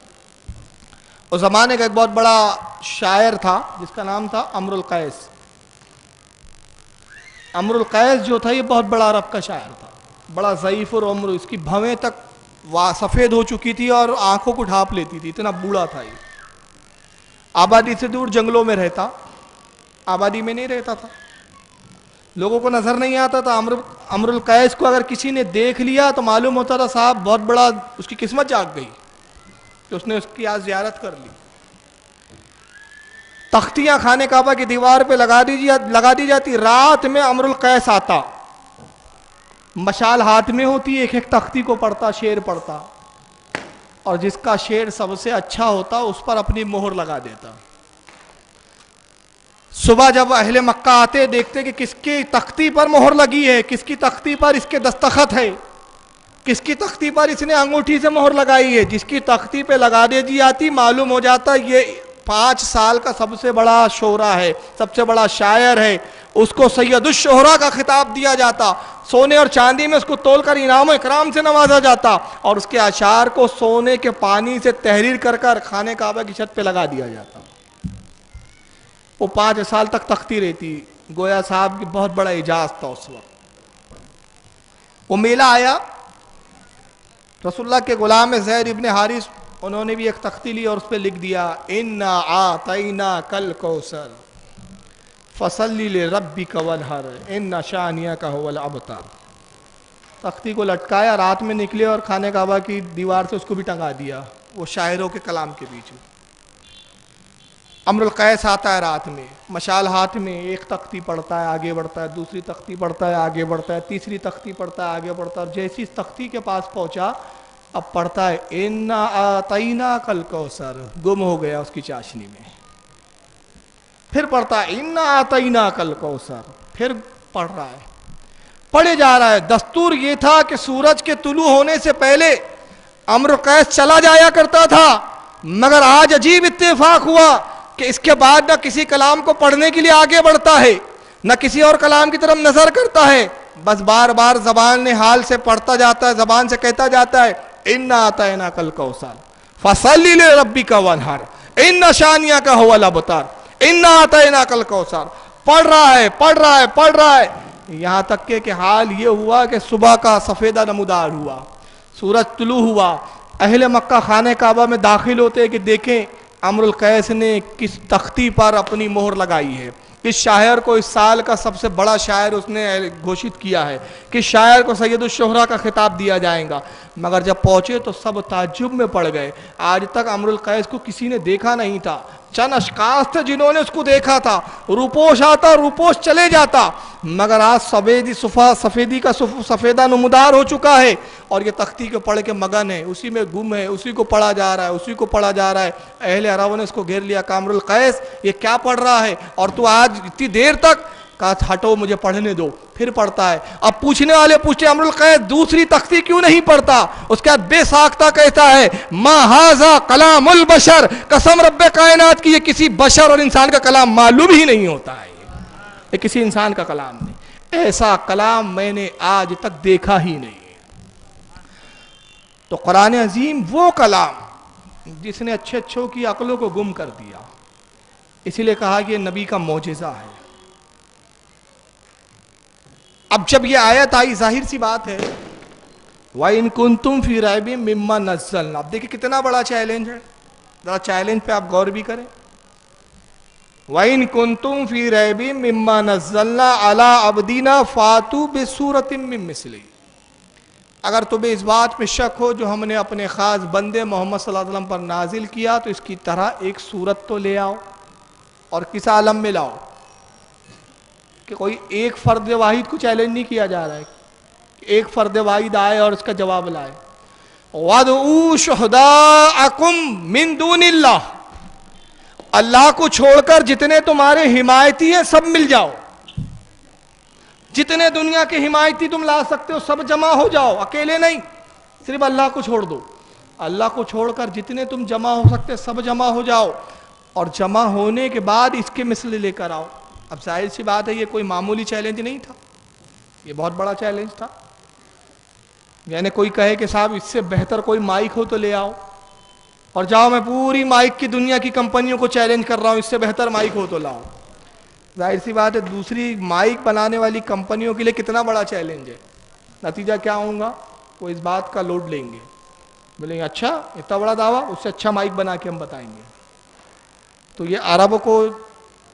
اس زمانے کا ایک بہت بڑا شاعر تھا جس کا نام تھا امر القیس۔ امر القیس جو تھا یہ بہت بڑا عرب کا شاعر تھا، بڑا ضعیف العمر، اس کی بھویں تک سفید ہو چکی تھی اور آنکھوں کو ڈھانپ لیتی تھی، اتنا بوڑھا تھا یہ۔ آبادی سے دور جنگلوں میں رہتا، آبادی میں نہیں رہتا تھا، لوگوں کو نظر نہیں آتا تھا۔ امر القیس کو اگر کسی نے دیکھ لیا تو معلوم ہوتا تھا صاحب بہت بڑا اس کی قسمت جاگ گئی کہ اس نے اس کی آج زیارت کر لی۔ تختیاں خانہ کعبہ کی دیوار پہ لگا دی جاتی، رات میں امر القیس آتا، مشال ہاتھ میں ہوتی، ایک ایک تختی کو پڑھتا، شعر پڑھتا، اور جس کا شعر سب سے اچھا ہوتا اس پر اپنی مہر لگا دیتا۔ صبح جب اہل مکہ آتے دیکھتے کہ کس کی تختی پر مہر لگی ہے، کس کی تختی پر اس کے دستخط ہے، کس کی تختی پر اس نے انگوٹھی سے مہر لگائی ہے، جس کی تختی پہ لگا دی جاتی معلوم ہو جاتا یہ 5 سال کا سب سے بڑا شعرا ہے، سب سے بڑا شاعر ہے، اس کو سید الشعراء کا خطاب دیا جاتا، سونے اور چاندی میں اس کو تول کر انعام و اکرام سے نوازا جاتا، اور اس کے اشعار کو سونے کے پانی سے تحریر کر کر خانہ کعبہ کی چھت پہ لگا دیا جاتا۔ وہ 5 سال تک تختی رہتی، گویا صاحب کی بہت بڑا اعجاز تھا اس وقت۔ وہ میلہ آیا، رسول اللہ کے غلام زید ابن حارث انہوں نے بھی ایک تختی لی اور اس پہ لکھ دیا انا اعطیناک الکوثر فصلی لربک وانحر ان شانئک هو الابتر۔ تختی کو لٹکایا، رات میں نکلے اور خانہ کعبہ کی دیوار سے اس کو بھی ٹنگا دیا، وہ شاعروں کے کلام کے بیچ میں۔ امر القیس آتا ہے رات میں، مشال ہاتھ میں، ایک تختی پڑھتا ہے آگے بڑھتا ہے، دوسری تختی پڑھتا ہے آگے بڑھتا ہے، تیسری تختی پڑھتا ہے آگے بڑھتا ہے، اور جیسی اس تختی کے پاس پہنچا اب پڑھتا ہے انا اعطیناک الکوثر، گم ہو گیا اس کی چاشنی میں۔ پھر پڑھتا ہے انا اعطیناک الکوثر، پھر پڑھ رہا ہے، پڑھے جا رہا ہے۔ دستور یہ تھا کہ سورج کے طلوع ہونے سے پہلے امر القیس چلا جایا کرتا تھا، مگر آج عجیب اتفاق ہوا کہ اس کے بعد نہ کسی کلام کو پڑھنے کے لیے آگے بڑھتا ہے، نہ کسی اور کلام کی طرف نظر کرتا ہے، بس بار بار زبان حال سے پڑھتا جاتا ہے، زبان سے کہتا جاتا ہے انا اعطیناک الکوثر فصلی لربک وانحر ان شانئک هو الابتر انا اعطیناک الکوثر۔ پڑھ رہا ہے یہاں تک کہ حال یہ ہوا کہ صبح کا سفیدہ نمودار ہوا، سورج طلوع ہوا، اہل مکہ خانہ کعبہ میں داخل ہوتے کہ دیکھیں امر القیس نے کس تختی پر اپنی مہر لگائی ہے، کس شاعر کو اس سال کا سب سے بڑا شاعر اس نے گھوشت کیا ہے، کس شاعر کو سید الشعراء کا خطاب دیا جائے گا۔ مگر جب پہنچے تو سب تعجب میں پڑ گئے، آج تک امر القیس کو کسی نے دیکھا نہیں تھا، چند اشخاص تھے جنہوں نے اس کو دیکھا تھا، روپوش آتا روپوش چلے جاتا، مگر آج سفیدی کا سفیدہ نمودار ہو چکا ہے، اور یہ تختی کو پڑھ کے مگن ہے، اسی میں گم ہے، اسی کو پڑھا جا رہا ہے، اسی کو پڑھا جا رہا ہے۔ اہل عرب نے اس کو گھیر لیا کہ امر القیس یہ کیا پڑھ رہا ہے، اور تو آج اتنی دیر تک، کہا ہٹو مجھے پڑھنے دو، پھر پڑھتا ہے۔ اب پوچھنے والے پوچھتے امر القیس دوسری تختی کیوں نہیں پڑھتا؟ اس کے بعد بے ساختہ کہتا ہے ما ھذا کلام البشر، قسم رب کائنات کی یہ کسی بشر اور انسان کا کلام معلوم ہی نہیں ہوتا ہے، یہ کسی انسان کا کلام نہیں، ایسا کلام میں نے آج تک دیکھا ہی نہیں۔ تو قرآن عظیم وہ کلام جس نے اچھے اچھوں کی عقلوں کو گم کر دیا، اسی لیے کہا کہ یہ نبی کا معجزہ ہے۔ اب جب یہ آیت آئی ظاہر سی بات ہے وَإِن كُنتُمْ فِي رَيْبٍ مِّمَّا نَزَّلْنَا، اب دیکھیں کتنا بڑا چیلنج ہے، ذرا چیلنج پہ آپ غور بھی کریں۔ وَإِن كُنتُمْ فِي رَيْبٍ مِّمَّا نَزَّلْنَا عَلَىٰ عَبْدِنَا فَأْتُوا بِسُورَةٍ مِّن مِّثْلِهِ، اگر تمہیں اس بات پہ شک ہو جو ہم نے اپنے خاص بندے محمد صلی اللہ علیہ وسلم پر نازل کیا تو اس کی طرح ایک سورت تو لے آؤ، اور کس عالم میں لاؤ؟ کہ کوئی ایک فرد واحد کو چیلنج نہیں کیا جا رہا ہے کہ ایک فرد واحد آئے اور اس کا جواب لائے. وَادْعُوا شُهَدَاءَكُم مِّن دُونِ اللَّهِ، اللہ کو چھوڑ کر جتنے تمہارے حمایتی ہیں سب مل جاؤ. جتنے دنیا کے حمایتی تم لا سکتے ہو سب جمع ہو جاؤ، اکیلے نہیں، صرف اللہ کو چھوڑ دو. اللہ کو چھوڑ کر جتنے تم جمع ہو سکتے سب جمع ہو جاؤ، اور جمع ہونے کے بعد اس کے مثل لے کر آؤ. اب ظاہر سی بات ہے یہ کوئی معمولی چیلنج نہیں تھا، یہ بہت بڑا چیلنج تھا. یعنی کوئی کہے کہ صاحب اس سے بہتر کوئی مائک ہو تو لے آؤ، اور جاؤ میں پوری مائک کی دنیا کی کمپنیوں کو چیلنج کر رہا ہوں اس سے بہتر مائک ہو تو لاؤ. ظاہر سی بات ہے دوسری مائک بنانے والی کمپنیوں کے لیے کتنا بڑا چیلنج ہے. نتیجہ کیا ہوگا؟ وہ اس بات کا لوڈ لیں گے، بولیں گے اچھا اتنا بڑا دعویٰ، اس سے اچھا مائک بنا کے ہم بتائیں گے. تو یہ عرب کو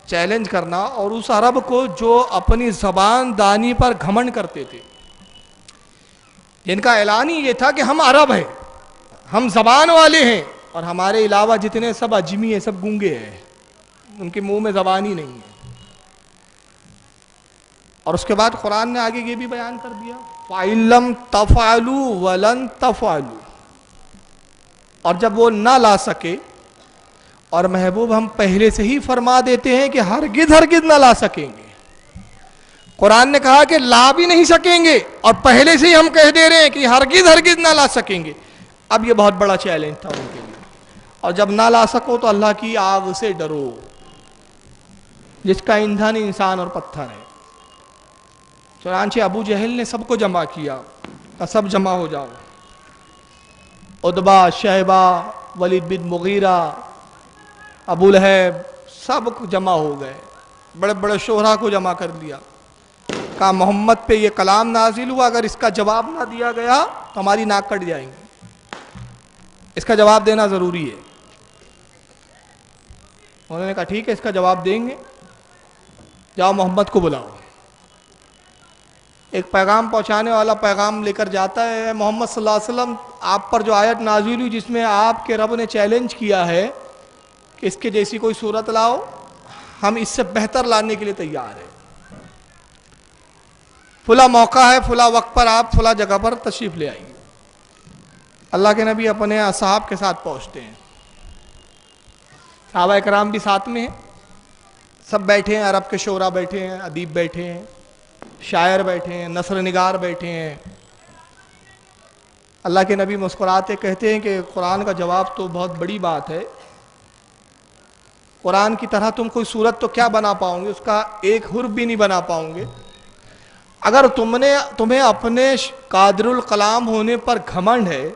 چیلنج کرنا، اور اس عرب کو جو اپنی زبان دانی پر گھمنڈ کرتے تھے، جن کا اعلان ہی یہ تھا کہ ہم عرب ہیں، ہم زبان والے ہیں، اور ہمارے علاوہ جتنے سب اجمی ہیں سب گونگے ہیں، ان کے منہ میں زبان ہی نہیں ہے. اور اس کے بعد قرآن نے آگے یہ بھی بیان کر دیا فَإِن لَمْ تَفْعَلُوا وَلَن تَفْعَلُوا، اور جب وہ نہ لا سکے، اور محبوب ہم پہلے سے ہی فرما دیتے ہیں کہ ہرگز ہرگز نہ لا سکیں گے. قرآن نے کہا کہ لا بھی نہیں سکیں گے، اور پہلے سے ہی ہم کہہ دے رہے ہیں کہ ہرگز ہرگز نہ لا سکیں گے. اب یہ بہت بڑا چیلنج تھا ان کے لیے. اور جب نہ لا سکو تو اللہ کی آگ سے ڈرو جس کا ایندھن انسان اور پتھر ہے. چنانچہ ابو جہل نے سب کو جمع کیا، سب جمع ہو جاؤ. عتبہ، شیبہ، ولید بن مغیرہ، ابو لہب، سب جمع ہو گئے. بڑے بڑے شہرا کو جمع کر لیا. کہا محمد پہ یہ کلام نازل ہوا، اگر اس کا جواب نہ دیا گیا تو ہماری ناک کٹ جائیں گے، اس کا جواب دینا ضروری ہے. انہوں نے کہا ٹھیک ہے اس کا جواب دیں گے، جاؤ محمد کو بلاؤ. ایک پیغام پہنچانے والا پیغام لے کر جاتا ہے، محمد صلی اللہ علیہ وسلم آپ پر جو آیت نازل ہوئی جس میں آپ کے رب نے چیلنج کیا ہے کہ اس کے جیسی کوئی صورت لاؤ، ہم اس سے بہتر لانے کے لیے تیار ہیں. فلاں موقع ہے، فلاں وقت پر آپ فلاں جگہ پر تشریف لے آئیے. اللہ کے نبی اپنے اصحاب کے ساتھ پہنچتے ہیں، صحابہ کرام بھی ساتھ میں ہیں، سب بیٹھے ہیں، عرب کے شعراء بیٹھے ہیں، ادیب بیٹھے ہیں، شاعر بیٹھے ہیں، نثر نگار بیٹھے ہیں. اللہ کے نبی مسکراتے کہتے ہیں کہ قرآن کا جواب تو بہت بڑی بات ہے، قرآن کی طرح تم کوئی صورت تو کیا بنا پاؤں گے، اس کا ایک حرف بھی نہیں بنا پاؤں گے. اگر تمہیں اپنے قادر الکلام ہونے پر گھمنڈ ہے،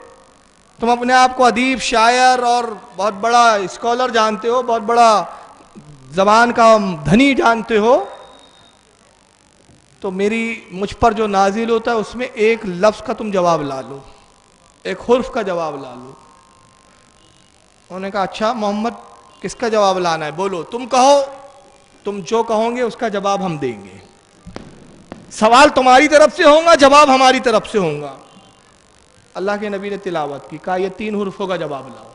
تم اپنے آپ کو ادیب، شاعر اور بہت بڑا اسکالر جانتے ہو، بہت بڑا زبان کا دھنی جانتے ہو، تو مجھ پر جو نازل ہوتا ہے اس میں ایک لفظ کا تم جواب لا لو، ایک حرف کا جواب لا لو. انہوں نے کہا اچھا محمد کس کا جواب لانا ہے، بولو، تم کہو، تم جو کہو گے اس کا جواب ہم دیں گے. سوال تمہاری طرف سے ہوگا، جواب ہماری طرف سے ہوگا. اللہ کے نبی نے تلاوت کی، کہا یہ 3 حرفوں کا جواب لاؤ.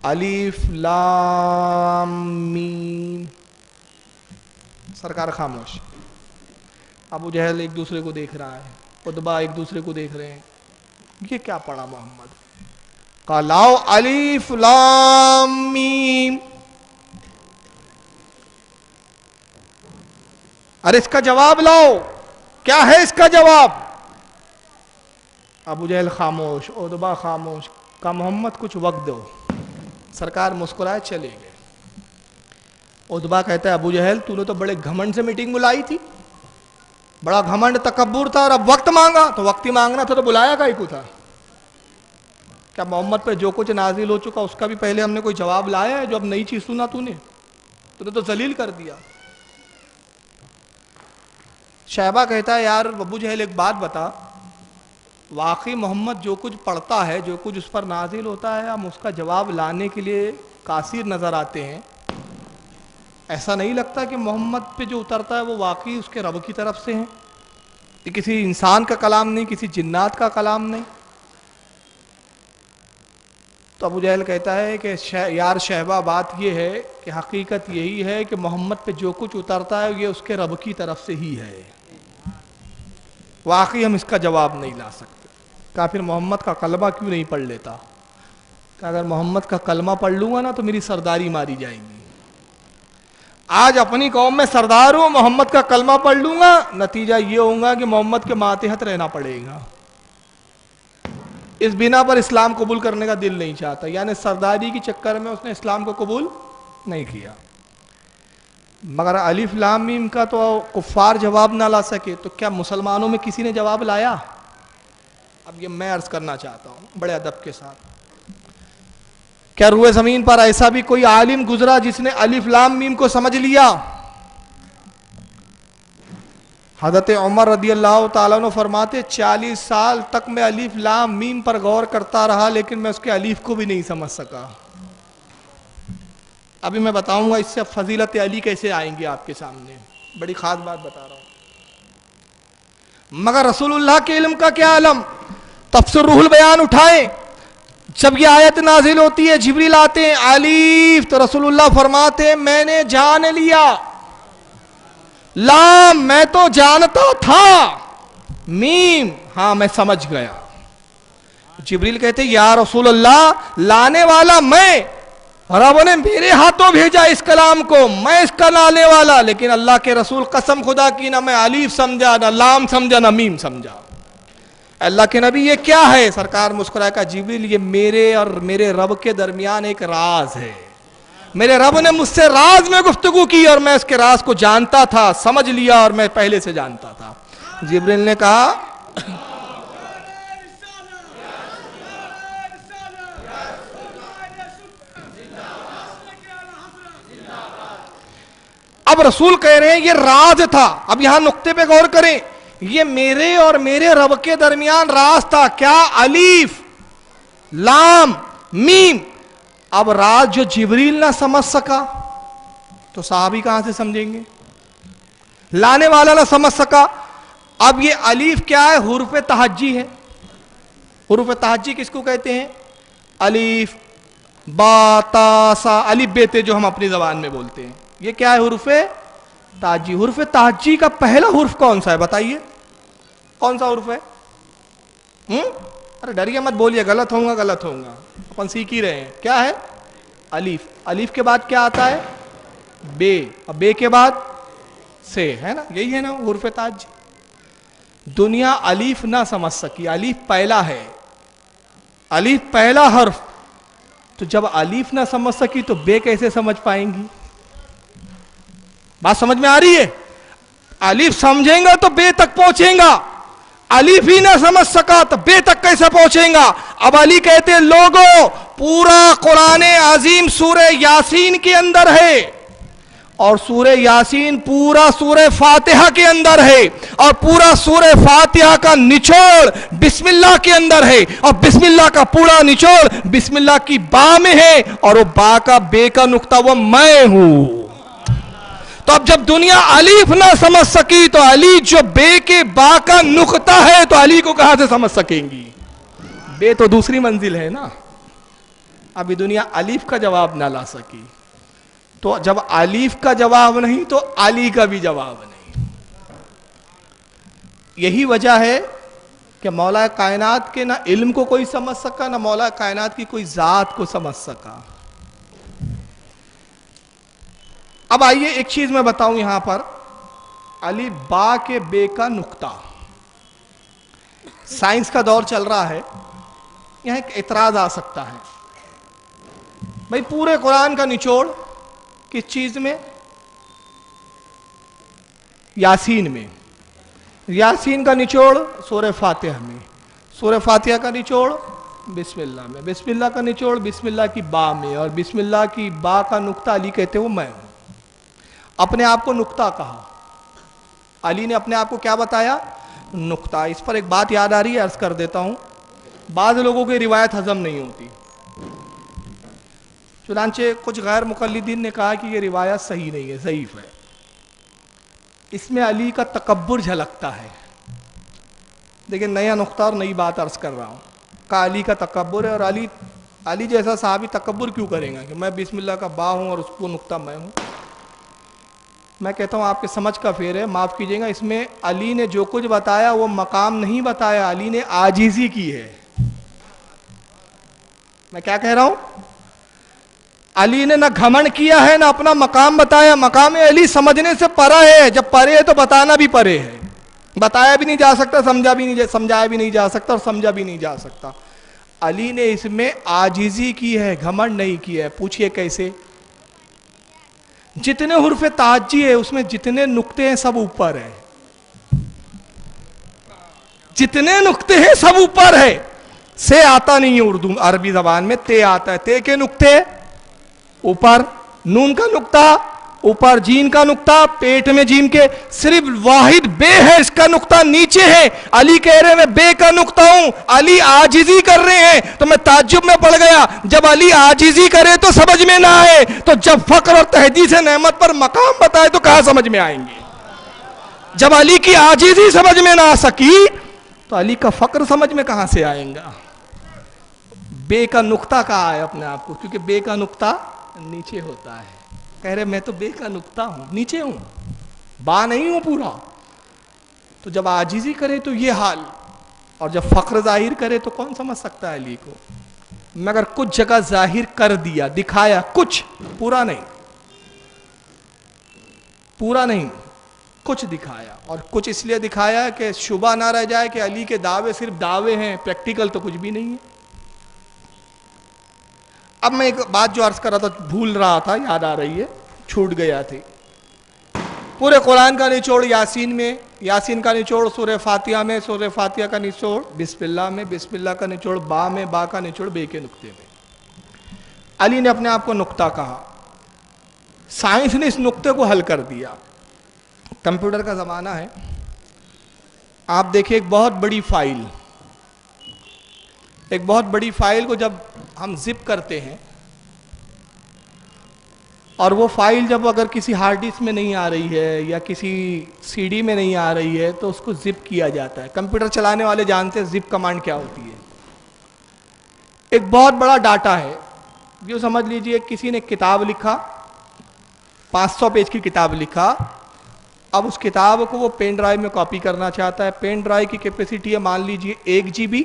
الف لام میم. سرکار خاموش. ابو جہل ایک دوسرے کو دیکھ رہا ہے، عتبہ ایک دوسرے کو دیکھ رہے ہیں، یہ کیا پڑھا محمد؟ کہا لاؤ الف لام میم. ارے اس کا جواب لاؤ، کیا ہے اس کا جواب؟ ابو جہل خاموش، عتبہ خاموش. کہا محمد کچھ وقت دو. سرکار مسکرائے چلے گئے. عتبہ کہتا ہے ابو جہل تو نے تو بڑے گھمنڈ سے میٹنگ بلائی تھی، بڑا گھمنڈ تکبر تھا، اور اب وقت مانگا، تو وقت ہی مانگنا تھا تو بلایا کائی کو تھا؟ کیا محمد پہ جو کچھ نازل ہو چکا اس کا بھی پہلے ہم نے کوئی جواب لایا ہے؟ جو اب نئی چیز سنا تو نے تو ذلیل کر دیا. شیبہ کہتا ہے یار ابو جہل ایک بات بتا، واقعی محمد جو کچھ پڑھتا ہے، جو کچھ اس پر نازل ہوتا ہے، ہم اس کا جواب لانے کے لیے قاصر نظر آتے ہیں. ایسا نہیں لگتا کہ محمد پہ جو اترتا ہے وہ واقعی اس کے رب کی طرف سے ہیں، یہ کسی انسان کا کلام نہیں، کسی جنات کا کلام نہیں. تو ابو جہل کہتا ہے کہ یار شہبہ بات یہ ہے کہ حقیقت یہی ہے کہ محمد پہ جو کچھ اترتا ہے یہ اس کے رب کی طرف سے ہی ہے، واقعی ہم اس کا جواب نہیں لا سکتے۔ کہا پھر محمد کا کلمہ کیوں نہیں پڑھ لیتا؟ کہ اگر محمد کا کلمہ پڑھ لوں گا نا تو میری سرداری ماری جائیں گی۔ آج اپنی قوم میں سردار ہوں، محمد کا کلمہ پڑھ لوں گا، نتیجہ یہ ہوگا کہ محمد کے ماتحت رہنا پڑے گا۔ اس بنا پر اسلام قبول کرنے کا دل نہیں چاہتا، یعنی سرداری کی چکر میں اس نے اسلام کو قبول نہیں کیا۔ مگر الف لام میم کا تو کفار جواب نہ لا سکے تو کیا مسلمانوں میں کسی نے جواب لایا؟ اب یہ میں عرض کرنا چاہتا ہوں بڑے ادب کے ساتھ، کیا روئے زمین پر ایسا بھی کوئی عالم گزرا جس نے الف لام میم کو سمجھ لیا؟ حضرت عمر رضی اللہ تعالیٰ عنہ فرماتے 40 سال تک میں الف لام میم پر غور کرتا رہا لیکن میں اس کے الف کو بھی نہیں سمجھ سکا۔ ابھی میں بتاؤں گا اس سے فضیلت علی کیسے آئیں گی آپ کے سامنے، بڑی خاص بات بتا رہا ہوں۔ مگر رسول اللہ کے علم کا کیا علم؟ تفسیر روح البیان اٹھائیں، جب یہ آیت نازل ہوتی ہے جبریل آتے ہیں الف تو رسول اللہ فرماتے ہیں میں نے جان لیا، لام میں تو جانتا تھا، میم ہاں میں سمجھ گیا۔ جبریل کہتے یا رسول اللہ لانے والا میں، رب نے میرے ہاتھوں بھیجا اس کلام کو، میں اس کا لانے والا، لیکن اللہ کے رسول قسم خدا کی نہ میں الف سمجھا نہ لام سمجھا نہ میم سمجھا۔ اللہ کے نبی یہ کیا ہے؟ سرکار مسکرائے کہا جبریل یہ میرے اور میرے رب کے درمیان ایک راز ہے، میرے رب نے مجھ سے راز میں گفتگو کی اور میں اس کے راز کو جانتا تھا، سمجھ لیا اور میں پہلے سے جانتا تھا۔ جبریل نے کہا اب رسول کہہ رہے ہیں یہ راز تھا، اب یہاں نقطے پہ غور کریں، یہ میرے اور میرے رب کے درمیان راز تھا، کیا؟ الف لام میم۔ اب راز جو جبریل نہ سمجھ سکا تو صحابی کہاں سے سمجھیں گے؟ لانے والا نہ سمجھ سکا۔ اب یہ الف کیا ہے؟ حروف تہجی ہے۔ حروف تہجی کس کو کہتے ہیں؟ الف با تا سا، الف بے تے جو ہم اپنی زبان میں بولتے ہیں، یہ کیا ہے؟ حروف تہجی۔ حروف تہجی کا پہلا حرف کون سا ہے بتائیے؟ کون سا حرف ہے؟ ارے ڈریے مت بولیے، غلط ہوگا غلط ہوگا، اپن سیکھ ہی رہے ہیں۔ کیا ہے؟ الف۔ الف کے بعد کیا آتا ہے؟ بے، اور بے کے بعد سے، ہے نا؟ یہی ہے نا حروف تہجی۔ دنیا الف نہ سمجھ سکی، الف پہلا ہے، الف پہلا حرف، تو جب الف نہ سمجھ سکی تو بے کیسے سمجھ پائیں گی؟ بات سمجھ میں آ رہی ہے؟ الف سمجھیں گا تو بے تک پہنچیں گا، الف ہی نہ سمجھ سکا تو بے تک کیسے پہنچیں گا؟ اب علی کہتے ہیں لوگوں پورا قرآن عظیم سورہ یاسین کے اندر ہے، اور سورہ یاسین پورا سورہ فاتحہ کے اندر ہے، اور پورا سورہ فاتحہ کا نچوڑ بسم اللہ کے اندر ہے، اور بسم اللہ کا پورا نچوڑ بسم اللہ کی با میں ہے، اور وہ با کا بے کا نقطہ وہ میں ہوں۔ تو اب جب دنیا الف نہ سمجھ سکی تو علی جو بے کے با کا نقطہ ہے تو علی کو کہاں سے سمجھ سکیں گی؟ بے تو دوسری منزل ہے نا۔ ابھی دنیا الف کا جواب نہ لا سکی، تو جب الف کا جواب نہیں تو علی کا بھی جواب نہیں۔ یہی وجہ ہے کہ مولا کائنات کے نہ علم کو کوئی سمجھ سکا، نہ مولا کائنات کی کوئی ذات کو سمجھ سکا۔ اب آئیے ایک چیز میں بتاؤں یہاں پر، الف با کے بے کا نقطہ، سائنس کا دور چل رہا ہے، یہاں ایک اعتراض آ سکتا ہے، بھئی پورے قرآن کا نچوڑ کس چیز میں؟ یاسین میں۔ یاسین کا نچوڑ سورہ فاتحہ میں، سورہ فاتحہ کا نچوڑ بسم اللہ میں، بسم اللہ کا نچوڑ بسم اللہ کی با میں، اور بسم اللہ کی با کا نقطہ علی کہتے وہ میں ہوں۔ اپنے آپ کو نقطہ کہا، علی نے اپنے آپ کو کیا بتایا؟ نقطہ۔ اس پر ایک بات یاد آ رہی ہے، عرض کر دیتا ہوں، بعض لوگوں کی روایت ہضم نہیں ہوتی، چنانچہ کچھ غیر مقلدین نے کہا کہ یہ روایت صحیح نہیں ہے، ضعیف ہے، اس میں علی کا تکبر جھلکتا ہے۔ لیکن نیا نقطہ اور نئی بات عرض کر رہا ہوں، کہ علی کا تکبر ہے، اور علی علی جیسا صحابی تکبر کیوں کرے گا کہ میں بسم اللہ کا با ہوں اور اس کو نقطہ میں ہوں؟ میں کہتا ہوں آپ کے سمجھ کا پھیر ہے، معاف کیجیے گا، اس میں علی نے جو کچھ بتایا وہ مقام نہیں بتایا، علی نے عاجزی کی ہے۔ میں کیا کہہ رہا ہوں؟ علی نے نہ گھمنڈ کیا ہے نہ اپنا مقام بتایا، مقام علی سمجھنے سے پرا ہے، جب پرے ہے تو بتانا بھی پرے ہے، بتایا بھی نہیں جا سکتا، سمجھایا بھی نہیں جا سکتا اور سمجھا بھی نہیں جا سکتا۔ علی نے اس میں عاجزی کی ہے، گھمنڈ نہیں کیا ہے۔ پوچھئے کیسے؟ جتنے حرف تعجی ہے اس میں جتنے نقطے ہیں سب اوپر ہے، جتنے نقطے ہیں سب اوپر ہے۔ سے آتا نہیں ہے اردو عربی زبان میں، تے آتا ہے، تے کے نقطے اوپر، نون کا نقطہ اوپر، جین کا نقطہ پیٹ میں جیم کے، صرف واحد بے ہے اس کا نقطہ نیچے ہے۔ علی کہہ رہے میں بے کا نقطہ ہوں، علی عاجزی کر رہے ہیں، تو میں تعجب میں پڑ گیا، جب علی عاجزی کرے تو سمجھ میں نہ آئے، تو جب فقر اور تحدیث نعمت پر مقام بتائے تو کہاں سمجھ میں آئیں گے؟ جب علی کی عاجزی سمجھ میں نہ آ سکی تو علی کا فقر سمجھ میں کہاں سے آئیں گا؟ بے کا نقطہ کہا ہے اپنے آپ کو، کیونکہ بے کا نقطہ نیچے ہوتا ہے۔ کہہ رہے میں تو بے کا نقطہ ہوں، نیچے ہوں، با نہیں ہوں پورا۔ تو جب عاجزی کرے تو یہ حال، اور جب فقر ظاہر کرے تو کون سمجھ سکتا ہے علی کو؟ مگر کچھ جگہ ظاہر کر دیا، دکھایا، کچھ، پورا نہیں، پورا نہیں، کچھ دکھایا، اور کچھ اس لیے دکھایا کہ شبہ نہ رہ جائے کہ علی کے دعوے صرف دعوے ہیں، پریکٹیکل تو کچھ بھی نہیں ہے۔ اب میں ایک بات جو عرض کر رہا تھا بھول رہا تھا، یاد آ رہی ہے، چھوٹ گیا تھی۔ پورے قرآن کا نچوڑ یاسین میں، یاسین کا نچوڑ سورہ فاتحہ میں، سورہ فاتحہ کا نچوڑ بسم اللہ میں، بسم اللہ کا نچوڑ با میں، با کا نچوڑ بے کے نقطے میں۔ علی نے اپنے آپ کو نقطہ کہا، سائنس نے اس نقطے کو حل کر دیا۔ کمپیوٹر کا زمانہ ہے، آپ دیکھیں ایک بہت بڑی فائل کو جب ہم زپ کرتے ہیں، اور وہ فائل جب اگر کسی ہارڈ ڈسک میں نہیں آ رہی ہے یا کسی سی ڈی میں نہیں آ رہی ہے تو اس کو زپ کیا جاتا ہے۔ کمپیوٹر چلانے والے جانتے ہیں زپ کمانڈ کیا ہوتی ہے۔ ایک بہت بڑا ڈاٹا ہے، جو سمجھ لیجئے کسی نے کتاب لکھا، 500 پیج کی کتاب لکھا، اب اس کتاب کو وہ پین ڈرائیو میں کاپی کرنا چاہتا ہے۔ پین ڈرائیو کی کیپیسٹی ہے مان لیجئے 1 GB،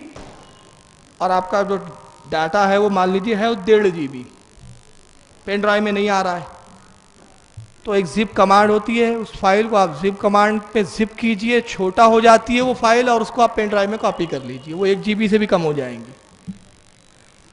اور آپ کا جو ڈاٹا ہے وہ مان لیجئے ہے 1.5 GB، پین ڈرائیو میں نہیں آ رہا ہے، تو ایک زپ کمانڈ ہوتی ہے، اس فائل کو آپ زپ کمانڈ پہ زپ کیجئے، چھوٹا ہو جاتی ہے وہ فائل، اور اس کو آپ پین ڈرائیو میں کاپی کر لیجئے، وہ 1 GB سے بھی کم ہو جائیں گی۔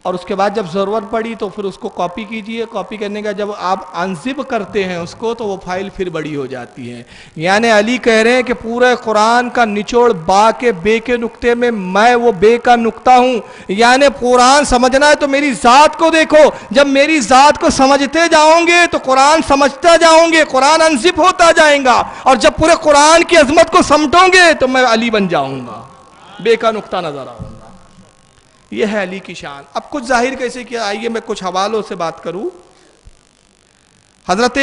اور اس کے بعد جب ضرورت پڑی تو پھر اس کو کاپی کیجئے، کاپی کرنے کا جب آپ انزپ کرتے ہیں اس کو تو وہ فائل پھر بڑی ہو جاتی ہے۔ یعنی علی کہہ رہے ہیں کہ پورے قرآن کا نچوڑ با کے بے کے نقطے میں وہ بے کا نقطہ ہوں۔ یعنی قرآن سمجھنا ہے تو میری ذات کو دیکھو، جب میری ذات کو سمجھتے جاؤں گے تو قرآن سمجھتا جاؤں گے، قرآن انزپ ہوتا جائیں گا، اور جب پورے قرآن کی عظمت کو سمٹوں گے تو میں علی بن جاؤں گا، بے کا نقطہ نظر آؤں گا۔ یہ ہے علی کی شان۔ اب کچھ ظاہر کیسے کیا، آئیے میں کچھ حوالوں سے بات کروں۔ حضرت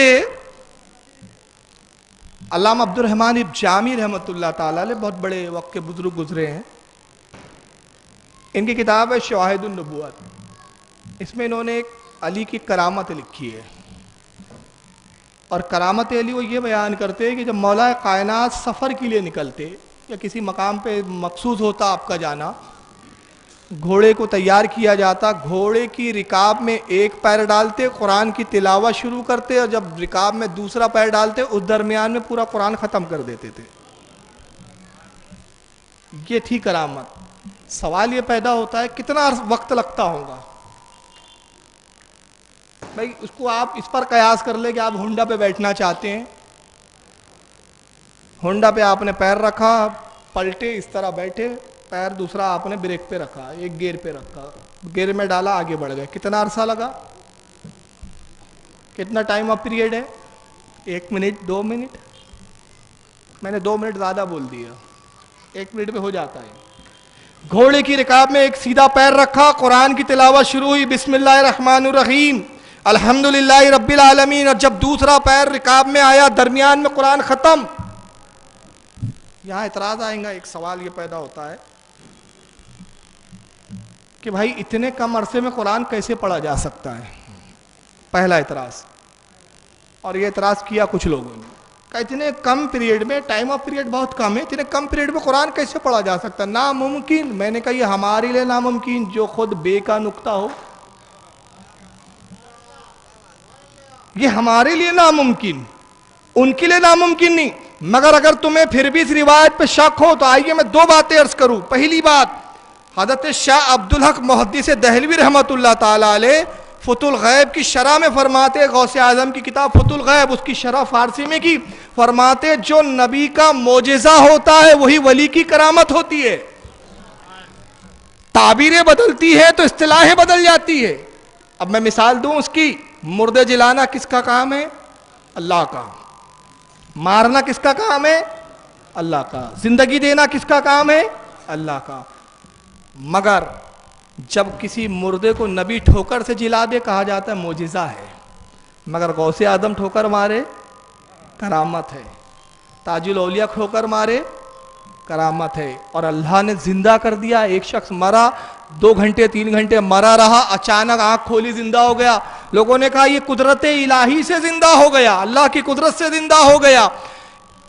علامہ عبد الرحمن جامی رحمۃ اللہ تعالیٰ علیہ بہت بڑے وقت کے بزرگ گزرے ہیں، ان کی کتاب ہے شواہد النبوت، اس میں انہوں نے ایک علی کی کرامت لکھی ہے، اور کرامت علی وہ یہ بیان کرتے ہیں کہ جب مولا کائنات سفر کے لیے نکلتے یا کسی مقام پہ مخصوص ہوتا آپ کا جانا، گھوڑے کو تیار کیا جاتا، گھوڑے کی رکاب میں ایک پیر ڈالتے، قرآن کی تلاوت شروع کرتے، اور جب رکاب میں دوسرا پیر ڈالتے اس درمیان میں پورا قرآن ختم کر دیتے تھے۔ یہ تھی کرامت۔ سوال یہ پیدا ہوتا ہے کتنا وقت لگتا ہوگا؟ بھائی اس کو آپ اس پر قیاس کر لیں کہ آپ ہونڈا پہ بیٹھنا چاہتے ہیں، ہونڈا پہ آپ نے پیر رکھا، پلٹے، اس طرح بیٹھے، پیر دوسرا آپ نے بریک پہ رکھا، ایک گیئر پہ رکھا، گیئر میں ڈالا، آگے بڑھ گئے، کتنا عرصہ لگا؟ کتنا ٹائم آف پیریڈ ہے؟ 1 منٹ 2 منٹ؟ میں نے 2 منٹ زیادہ بول دیا، 1 منٹ پہ ہو جاتا ہے۔ گھوڑے کی رکاب میں ایک سیدھا پیر رکھا، قرآن کی تلاوت شروع ہوئی، بسم اللہ الرحمن الرحیم الحمدللہ رب العالمین، اور جب دوسرا پیر رکاب میں آیا درمیان میں قرآن ختم۔ یہاں اعتراض آئیں گا، ایک سوال یہ پیدا ہوتا ہے کہ بھائی اتنے کم عرصے میں قرآن کیسے پڑھا جا سکتا ہے، پہلا اعتراض. اور یہ اعتراض کیا کچھ لوگوں نے کہ اتنے کم پیریڈ میں، ٹائم آف پیریڈ بہت کم ہے، اتنے کم پیریڈ میں قرآن کیسے پڑھا جا سکتا ہے، ناممکن. میں نے کہا یہ ہمارے لیے ناممکن جو خود بے کا نقطہ ہو، یہ ہمارے لیے ناممکن، ان کے لیے ناممکن نہیں. مگر اگر تمہیں پھر بھی اس روایت پہ شک ہو تو آئیے میں دو باتیں عرض کروں. پہلی بات، حضرت شاہ عبدالحق محدث دہلوی رحمۃ اللہ تعالیٰ علیہ فتح الغیب کی شرح میں فرماتے، غوث اعظم کی کتاب فتح الغیب، اس کی شرح فارسی میں کی، فرماتے جو نبی کا معجزہ ہوتا ہے وہی ولی کی کرامت ہوتی ہے. تعبیریں بدلتی ہے تو اصطلاحیں بدل جاتی ہے. اب میں مثال دوں اس کی، مردے جلانا کس کا کام ہے؟ اللہ کا. مارنا کس کا کام ہے؟ اللہ کا. زندگی دینا کس کا کام ہے؟ اللہ کا. مگر جب کسی مردے کو نبی ٹھوکر سے جلا دے کہا جاتا ہے معجزہ ہے. مگر غوث اعظم ٹھوکر مارے کرامت ہے، تاج الاولیاء ٹھوکر مارے کرامت ہے. اور اللہ نے زندہ کر دیا. ایک شخص مرا، 2 گھنٹے 3 گھنٹے مرا رہا، اچانک آنکھ کھولی زندہ ہو گیا. لوگوں نے کہا یہ قدرت الہی سے زندہ ہو گیا، اللہ کی قدرت سے زندہ ہو گیا.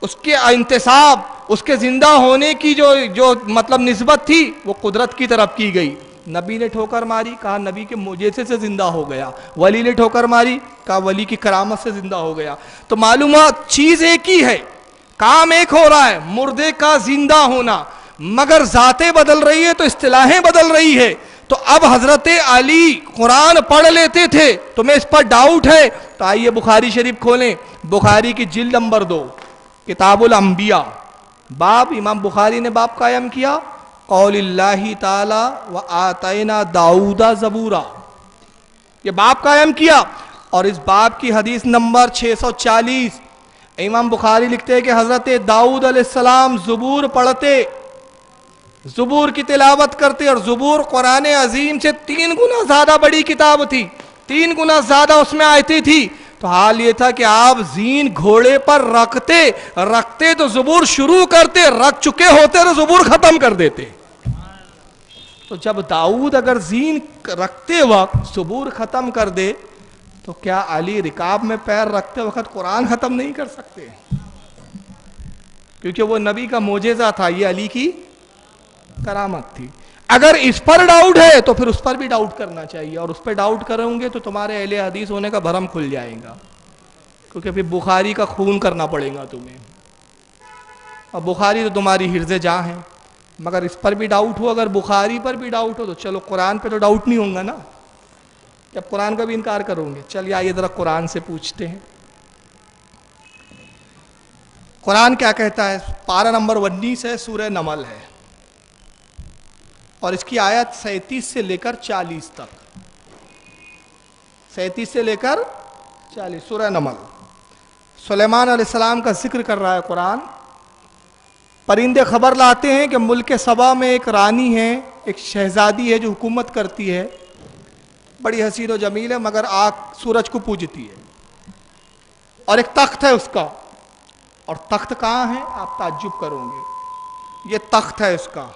اس کے انتصاب، اس کے زندہ ہونے کی جو مطلب نسبت تھی وہ قدرت کی طرف کی گئی. نبی نے ٹھوکر ماری، کہا نبی کے معجزے سے زندہ ہو گیا. ولی نے ٹھوکر ماری، کہا ولی کی کرامت سے زندہ ہو گیا. تو معلومات چیز ایک ہی ہے، کام ایک ہو رہا ہے، مردے کا زندہ ہونا. مگر ذاتیں بدل رہی ہے تو اصطلاحیں بدل رہی ہے. تو اب حضرت علی قرآن پڑھ لیتے تھے، تمہیں اس پر ڈاؤٹ ہے تو آئیے بخاری شریف کھولیں. بخاری کی جلد نمبر 2، کتاب الانبیاء، باب امام بخاری نے باب قائم کیا، قول اللہ تعالی وآتینا داؤد زبورا، یہ باب قائم کیا. اور اس باب کی حدیث نمبر 640، امام بخاری لکھتے ہیں کہ حضرت داؤد علیہ السلام زبور پڑھتے، زبور کی تلاوت کرتے. اور زبور قرآن عظیم سے 3 گنا زیادہ بڑی کتاب تھی، 3 گنا زیادہ اس میں آیتیں تھی. تو حال یہ تھا کہ آپ زین گھوڑے پر رکھتے تو زبور شروع کرتے، رکھ چکے ہوتے تو زبور ختم کر دیتے. تو جب داؤد اگر زین رکھتے وقت زبور ختم کر دے تو کیا علی رکاب میں پیر رکھتے وقت قرآن ختم نہیں کر سکتے؟ کیونکہ وہ نبی کا معجزہ تھا، یہ علی کی کرامت تھی. اگر اس پر ڈاؤٹ ہے تو پھر اس پر بھی ڈاؤٹ کرنا چاہیے. اور اس پہ ڈاؤٹ کریں گے تو تمہارے اہل حدیث ہونے کا بھرم کھل جائے گا، کیونکہ پھر بخاری کا خون کرنا پڑے گا تمہیں. اور بخاری تو تمہاری حرز جاں ہے. مگر اس پر بھی ڈاؤٹ ہو، اگر بخاری پر بھی ڈاؤٹ ہو تو چلو قرآن پہ تو ڈاؤٹ نہیں ہوگا نا، جب قرآن کا بھی انکار کرو گے. چلیے آئیے ذرا قرآن سے پوچھتے ہیں قرآن کیا کہتا ہے. پارہ نمبر 19 ہے، سورہ نمل ہے، اور اس کی آیت 37 سے لے کر 40 تک، 37 سے لے کر 40. سورہ نمل سلیمان علیہ السلام کا ذکر کر رہا ہے قرآن. پرندے خبر لاتے ہیں کہ ملک سبا میں ایک رانی ہے، ایک شہزادی ہے جو حکومت کرتی ہے، بڑی حسین و جمیل ہے، مگر سورج کو پوجتی ہے. اور ایک تخت ہے اس کا. اور تخت کہاں ہے؟ آپ تعجب کرو گے. یہ تخت ہے اس کا،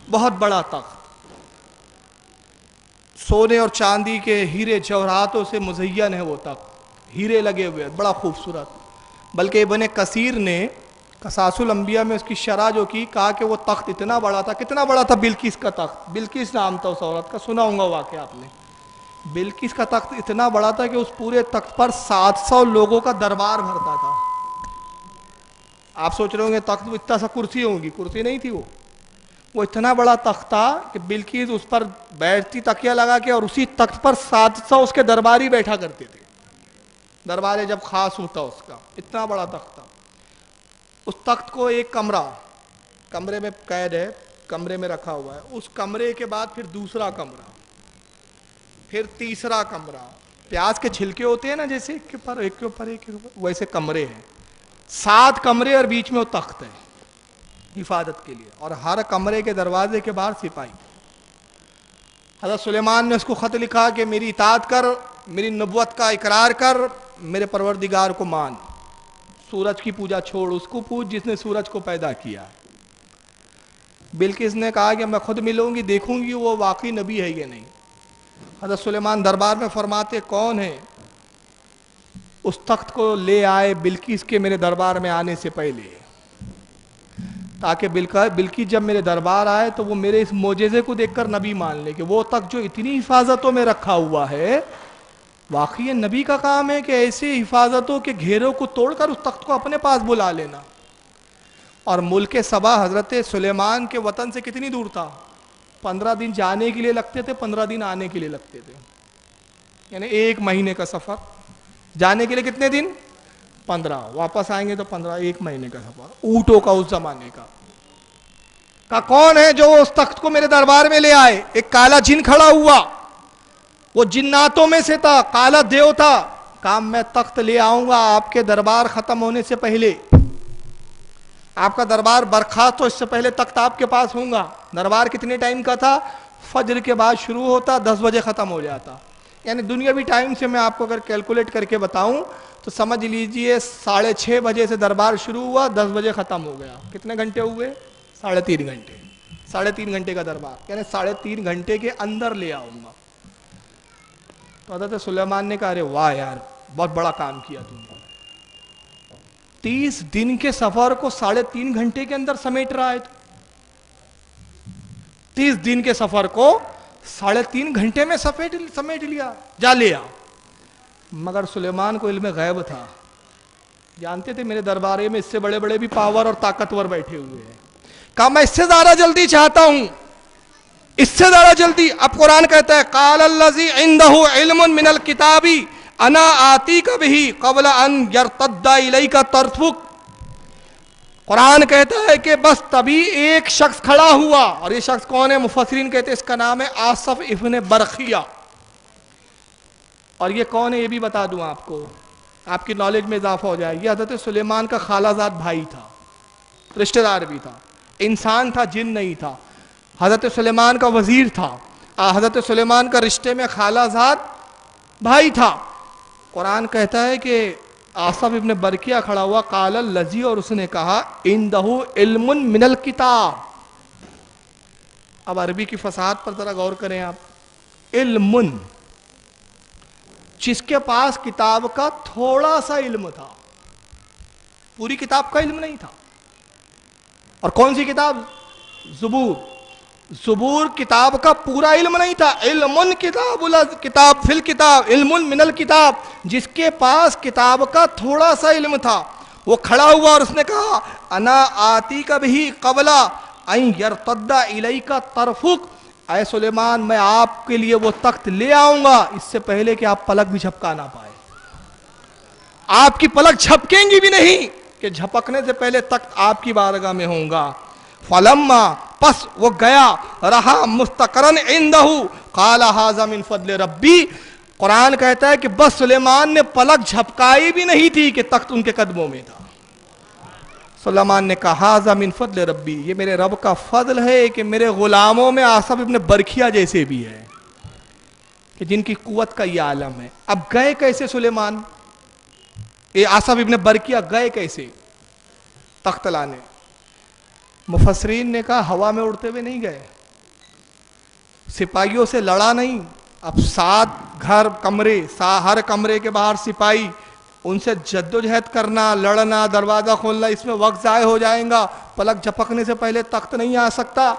بہت بڑا تخت، سونے اور چاندی کے ہیرے جواہراتوں سے مزین ہے وہ تخت، ہیرے لگے ہوئے، بڑا خوبصورت. بلکہ ابن کثیر نے قصاص الانبیاء میں اس کی شرح جو کی، کہا کہ وہ تخت اتنا بڑا تھا. کتنا بڑا تھا؟ بلقیس کا تخت. بلقیس نام تھا اس عورت کا، سنا ہوں گا واقعہ آپ نے. بلقیس کا تخت اتنا بڑا تھا کہ اس پورے تخت پر 700 لوگوں کا دربار بھرتا تھا. آپ سوچ رہے ہوں گے تخت اتنا سا کرسی ہوں گی، کرسی نہیں تھی وہ اتنا بڑا تخت تھا کہ بلقیس اس پر بیٹھتی تکیہ لگا کے، اور اسی تخت پر 700 اس کے درباری بیٹھا کرتے تھے. دربار جب خاص ہوتا اس کا، اتنا بڑا تخت تھا. اس تخت کو ایک کمرے میں قید ہے، کمرے میں رکھا ہوا ہے. اس کمرے کے بعد پھر دوسرا کمرہ، پھر تیسرا کمرہ. پیاز کے چھلکے ہوتے ہیں نا، جیسے ایک کے اوپر ایک، ویسے کمرے ہیں. 7 کمرے اور بیچ میں وہ تخت ہے حفاظت کے لیے. اور ہر کمرے کے دروازے کے باہر سپاہی. حضرت سلیمان نے اس کو خط لکھا کہ میری اطاعت کر، میری نبوت کا اقرار کر، میرے پروردگار کو مان، سورج کی پوجا چھوڑ، اس کو پوج جس نے سورج کو پیدا کیا. بلقیس نے کہا کہ میں خود ملوں گی، دیکھوں گی وہ واقعی نبی ہے یا نہیں۔ حضرت سلیمان دربار میں فرماتے کون ہے؟ اس تخت کو لے آئے بلقیس کے میرے دربار میں آنے سے پہلے، تاکہ بلقیس جب میرے دربار آئے تو وہ میرے اس معجزے کو دیکھ کر نبی مان لے کہ وہ تخت جو اتنی حفاظتوں میں رکھا ہوا ہے، واقعی یہ نبی کا کام ہے کہ ایسے حفاظتوں کے گھیروں کو توڑ کر اس تخت کو اپنے پاس بلا لینا۔ اور ملک سبا حضرت سلیمان کے وطن سے کتنی دور تھا؟ 15 دن جانے کے لیے لگتے تھے، 15 دن آنے کے لیے لگتے تھے، یعنی 1 مہینے کا سفر۔ جانے کے لیے کتنے دن؟ 15، واپس آئیں گے تو 15، 1 مہینے کا سفر اونٹوں کا اس زمانے کا۔ کون ہے جو اس تخت کو میرے دربار میں لے آئے؟ ایک کالا جن کھڑا ہوا، وہ جناتوں میں سے تھا، کالا دیو تھا، کام میں تخت لے آؤں گا آپ کے دربار ختم ہونے سے پہلے، آپ کا دربار برخاست تو اس سے پہلے تخت آپ کے پاس ہوں گا۔ دربار کتنے ٹائم کا تھا؟ فجر کے بعد شروع ہوتا، 10 بجے ختم ہو جاتا، یعنی دنیاوی ٹائم سے میں آپ کو اگر کیلکولیٹ کر کے بتاؤں تو سمجھ لیجئے 6:30 بجے سے دربار شروع ہوا، 10 بجے ختم ہو گیا۔ کتنے گھنٹے ہوئے؟ 3.5 گھنٹے۔ 3.5 گھنٹے کا دربار، یعنی 3.5 گھنٹے کے اندر لے آؤں گا۔ تو حضرت سلیمان نے کہا ارے واہ یار، بہت بڑا کام کیا تم نے، 30 دن کے سفر کو 3.5 گھنٹے کے اندر سمیٹ رہا ہے تو 30 دن کے سفر کو 3.5 گھنٹے میں سمیٹ لیا، جا لیا۔ مگر سلیمان کو علم غیب تھا، جانتے تھے میرے دربارے میں اس سے بڑے بڑے بھی پاور اور طاقتور بیٹھے ہوئے ہیں۔ کہا میں اس سے زیادہ جلدی چاہتا ہوں، اس سے زیادہ جلدی۔ اب قرآن کہتا ہے قال الذی عندہ علم من الکتاب انا آتیک بہ قبل ان یرتد الیک طرفک۔ قرآن کہتا ہے کہ بس تبھی ایک شخص کھڑا ہوا، اور یہ شخص کون ہے؟ مفسرین کہتے ہیں اس کا نام ہے آصف ابن برخیہ۔ اور یہ کون ہے یہ بھی بتا دوں آپ کو، آپ کی نالج میں اضافہ ہو جائے۔ یہ حضرت سلیمان کا خالہ زاد بھائی تھا، رشتہ دار بھی تھا، انسان تھا، جن نہیں تھا۔ حضرت سلیمان کا وزیر تھا، حضرت سلیمان کا رشتے میں خالہ زاد بھائی تھا۔ قرآن کہتا ہے کہ آصف ابن برکیہ کھڑا ہوا، قال الذی، اور اس نے کہا عندہ علم من الکتاب۔ اب عربی کی فصاحت پر ذرا غور کریں آپ، علم، جس کے پاس کتاب کا تھوڑا سا علم تھا، پوری کتاب کا علم نہیں تھا۔ اور کون سی کتاب؟ زبور۔ زبور کتاب کا پورا علم نہیں تھا۔ علم کتاب فی الکتاب، علم من الکتاب، جس کے پاس کتاب کا تھوڑا سا علم تھا، وہ کھڑا ہوا اور اس نے کہا انا آتیک بہ قبل ان یرتد الیک طرفک، اے سلیمان میں آپ کے لیے وہ تخت لے آؤں گا اس سے پہلے کہ آپ پلک بھی جھپکا نہ پائے، آپ کی پلک جھپکیں گی بھی نہیں، کہ جھپکنے سے پہلے تخت آپ کی بارگاہ میں ہوں گا۔ فلما، پس وہ گیا، رہا مستقرن عندہ، قال ھذا من فضل ربی۔ قرآن کہتا ہے کہ بس سلیمان نے پلک جھپکائی بھی نہیں تھی کہ تخت ان کے قدموں میں تھا۔ سلیمان نے کہا ھذا من فضل ربی، یہ میرے رب کا فضل ہے کہ میرے غلاموں میں آصف ابن برکیہ جیسے بھی ہے، کہ جن کی قوت کا یہ عالم ہے۔ اب گئے کیسے سلیمان؟ یہ آصف ابن برکیہ گئے کیسے تخت لانے؟ مفسرین نے کہا ہوا میں اڑتے ہوئے نہیں گئے، سپاہیوں سے لڑا نہیں۔ اب 7 گھر کمرے، ہر کمرے کے باہر سپاہی، ان سے جدوجہد کرنا، لڑنا، دروازہ کھولنا، اس میں وقت ضائع ہو جائے گا، پلک جھپکنے سے پہلے تخت نہیں آ سکتا۔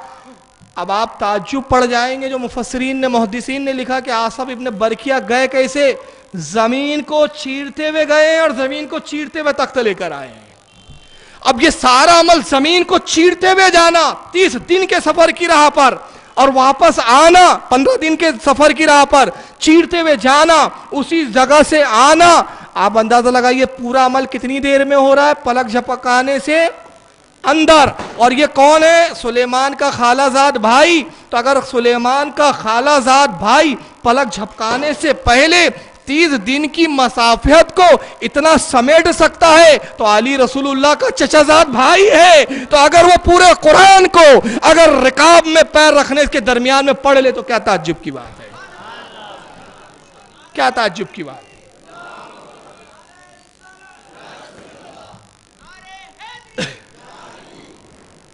اب آپ تعجب پڑ جائیں گے جو مفسرین نے، محدثین نے لکھا کہ آصف ابن برکیہ گئے کیسے؟ زمین کو چیرتے ہوئے گئے اور زمین کو چیرتے ہوئے تخت لے کر آئے ہیں۔ اب یہ سارا عمل زمین کو چیرتے ہوئے جانا 30 دن کے سفر کی راہ پر، اور واپس آنا 15 دن کے سفر کی راہ پر، چیرتے ہوئے جانا، اسی جگہ سے آنا، آپ اندازہ لگائیے پورا عمل کتنی دیر میں ہو رہا ہے؟ پلک جھپکانے سے اندر۔ اور یہ کون ہے؟ سلیمان کا خالہ زاد بھائی۔ تو اگر سلیمان کا خالہ زاد بھائی پلک جھپکانے سے پہلے 30 دن کی مسافت کو اتنا سمیٹ سکتا ہے تو علی رسول اللہ کا چچا زاد بھائی ہے، تو اگر وہ پورے قرآن کو اگر رکاب میں پیر رکھنے کے درمیان میں پڑھ لے تو کیا تعجب کی بات ہے؟ کیا تعجب کی بات ہے؟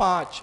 5,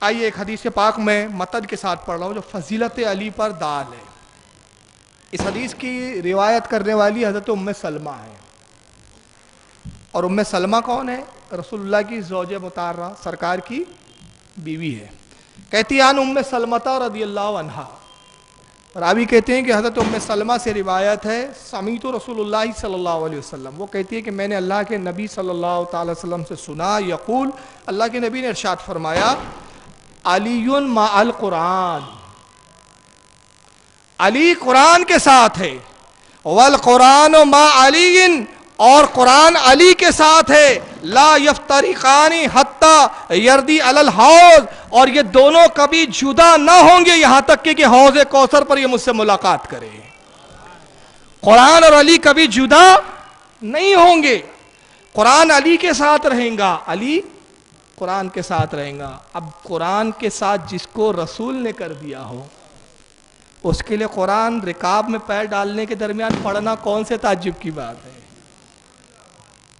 آئیے ایک حدیث پاک میں متن کے ساتھ پڑھ رہا ہوں جو فضیلت علی پر دال ہے. اس حدیث کی روایت کرنے والی حضرت ام سلمہ ہے. اور ام سلمہ کون ہے؟ رسول اللہ کی زوجہ مطہرہ سرکار کی بیوی ہے. کہتی ان ام سلمہ رضی اللہ عنہا، راوی کہتے ہیں کہ حضرت ام سلمہ سے روایت ہے سمیت رسول اللہ صلی اللہ علیہ وسلم، وہ کہتی ہے کہ میں نے اللہ کے نبی صلی اللہ تعالی وسلم سے سنا یقول، اللہ کے نبی نے ارشاد فرمایا علی مع القرآن، علی قرآن کے ساتھ ہے، والقرآن مع علی، اور قرآن علی کے ساتھ ہے، لا یفترقان حتی یردی علی الحوض، اور یہ دونوں کبھی جدا نہ ہوں گے یہاں تک کہ حوض کوثر پر یہ مجھ سے ملاقات کرے. قرآن اور علی کبھی جدا نہیں ہوں گے، قرآن علی کے ساتھ رہیں گا، علی قرآن کے ساتھ رہیں گا. اب قرآن کے ساتھ جس کو رسول نے کر دیا ہو اس کے لیے قرآن رکاب میں پیر ڈالنے کے درمیان پڑھنا کون سے تعجب کی بات ہے؟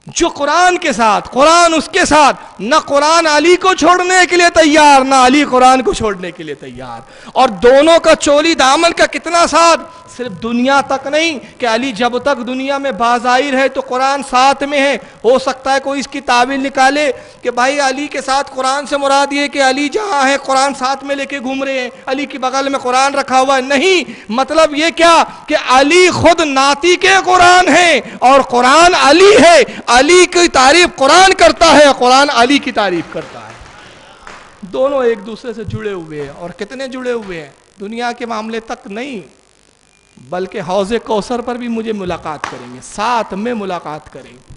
جو قرآن کے ساتھ، قرآن اس کے ساتھ، نہ قرآن علی کو چھوڑنے کے لیے تیار نہ علی قرآن کو چھوڑنے کے لیے تیار، اور دونوں کا چولی دامن کا کتنا ساتھ، صرف دنیا تک نہیں کہ علی جب تک دنیا میں باظاہر ہے تو قرآن ساتھ میں ہے. ہو سکتا ہے کوئی اس کی تعویل نکالے کہ بھائی علی کے ساتھ قرآن سے مراد یہ کہ علی جہاں ہے قرآن ساتھ میں لے کے گھوم رہے ہیں، علی کی بغل میں قرآن رکھا ہوا ہے. نہیں، مطلب یہ کیا کہ علی خود ناطق کے قرآن ہے اور قرآن علی ہے. علی کی تعریف قرآن کرتا ہے، قرآن علی کی تعریف کرتا ہے. دونوں ایک دوسرے سے جڑے ہوئے ہیں، اور کتنے جڑے ہوئے ہیں، دنیا کے معاملے تک نہیں بلکہ حوض کوثر پر بھی مجھے ملاقات کریں گے، ساتھ میں ملاقات کریں گے.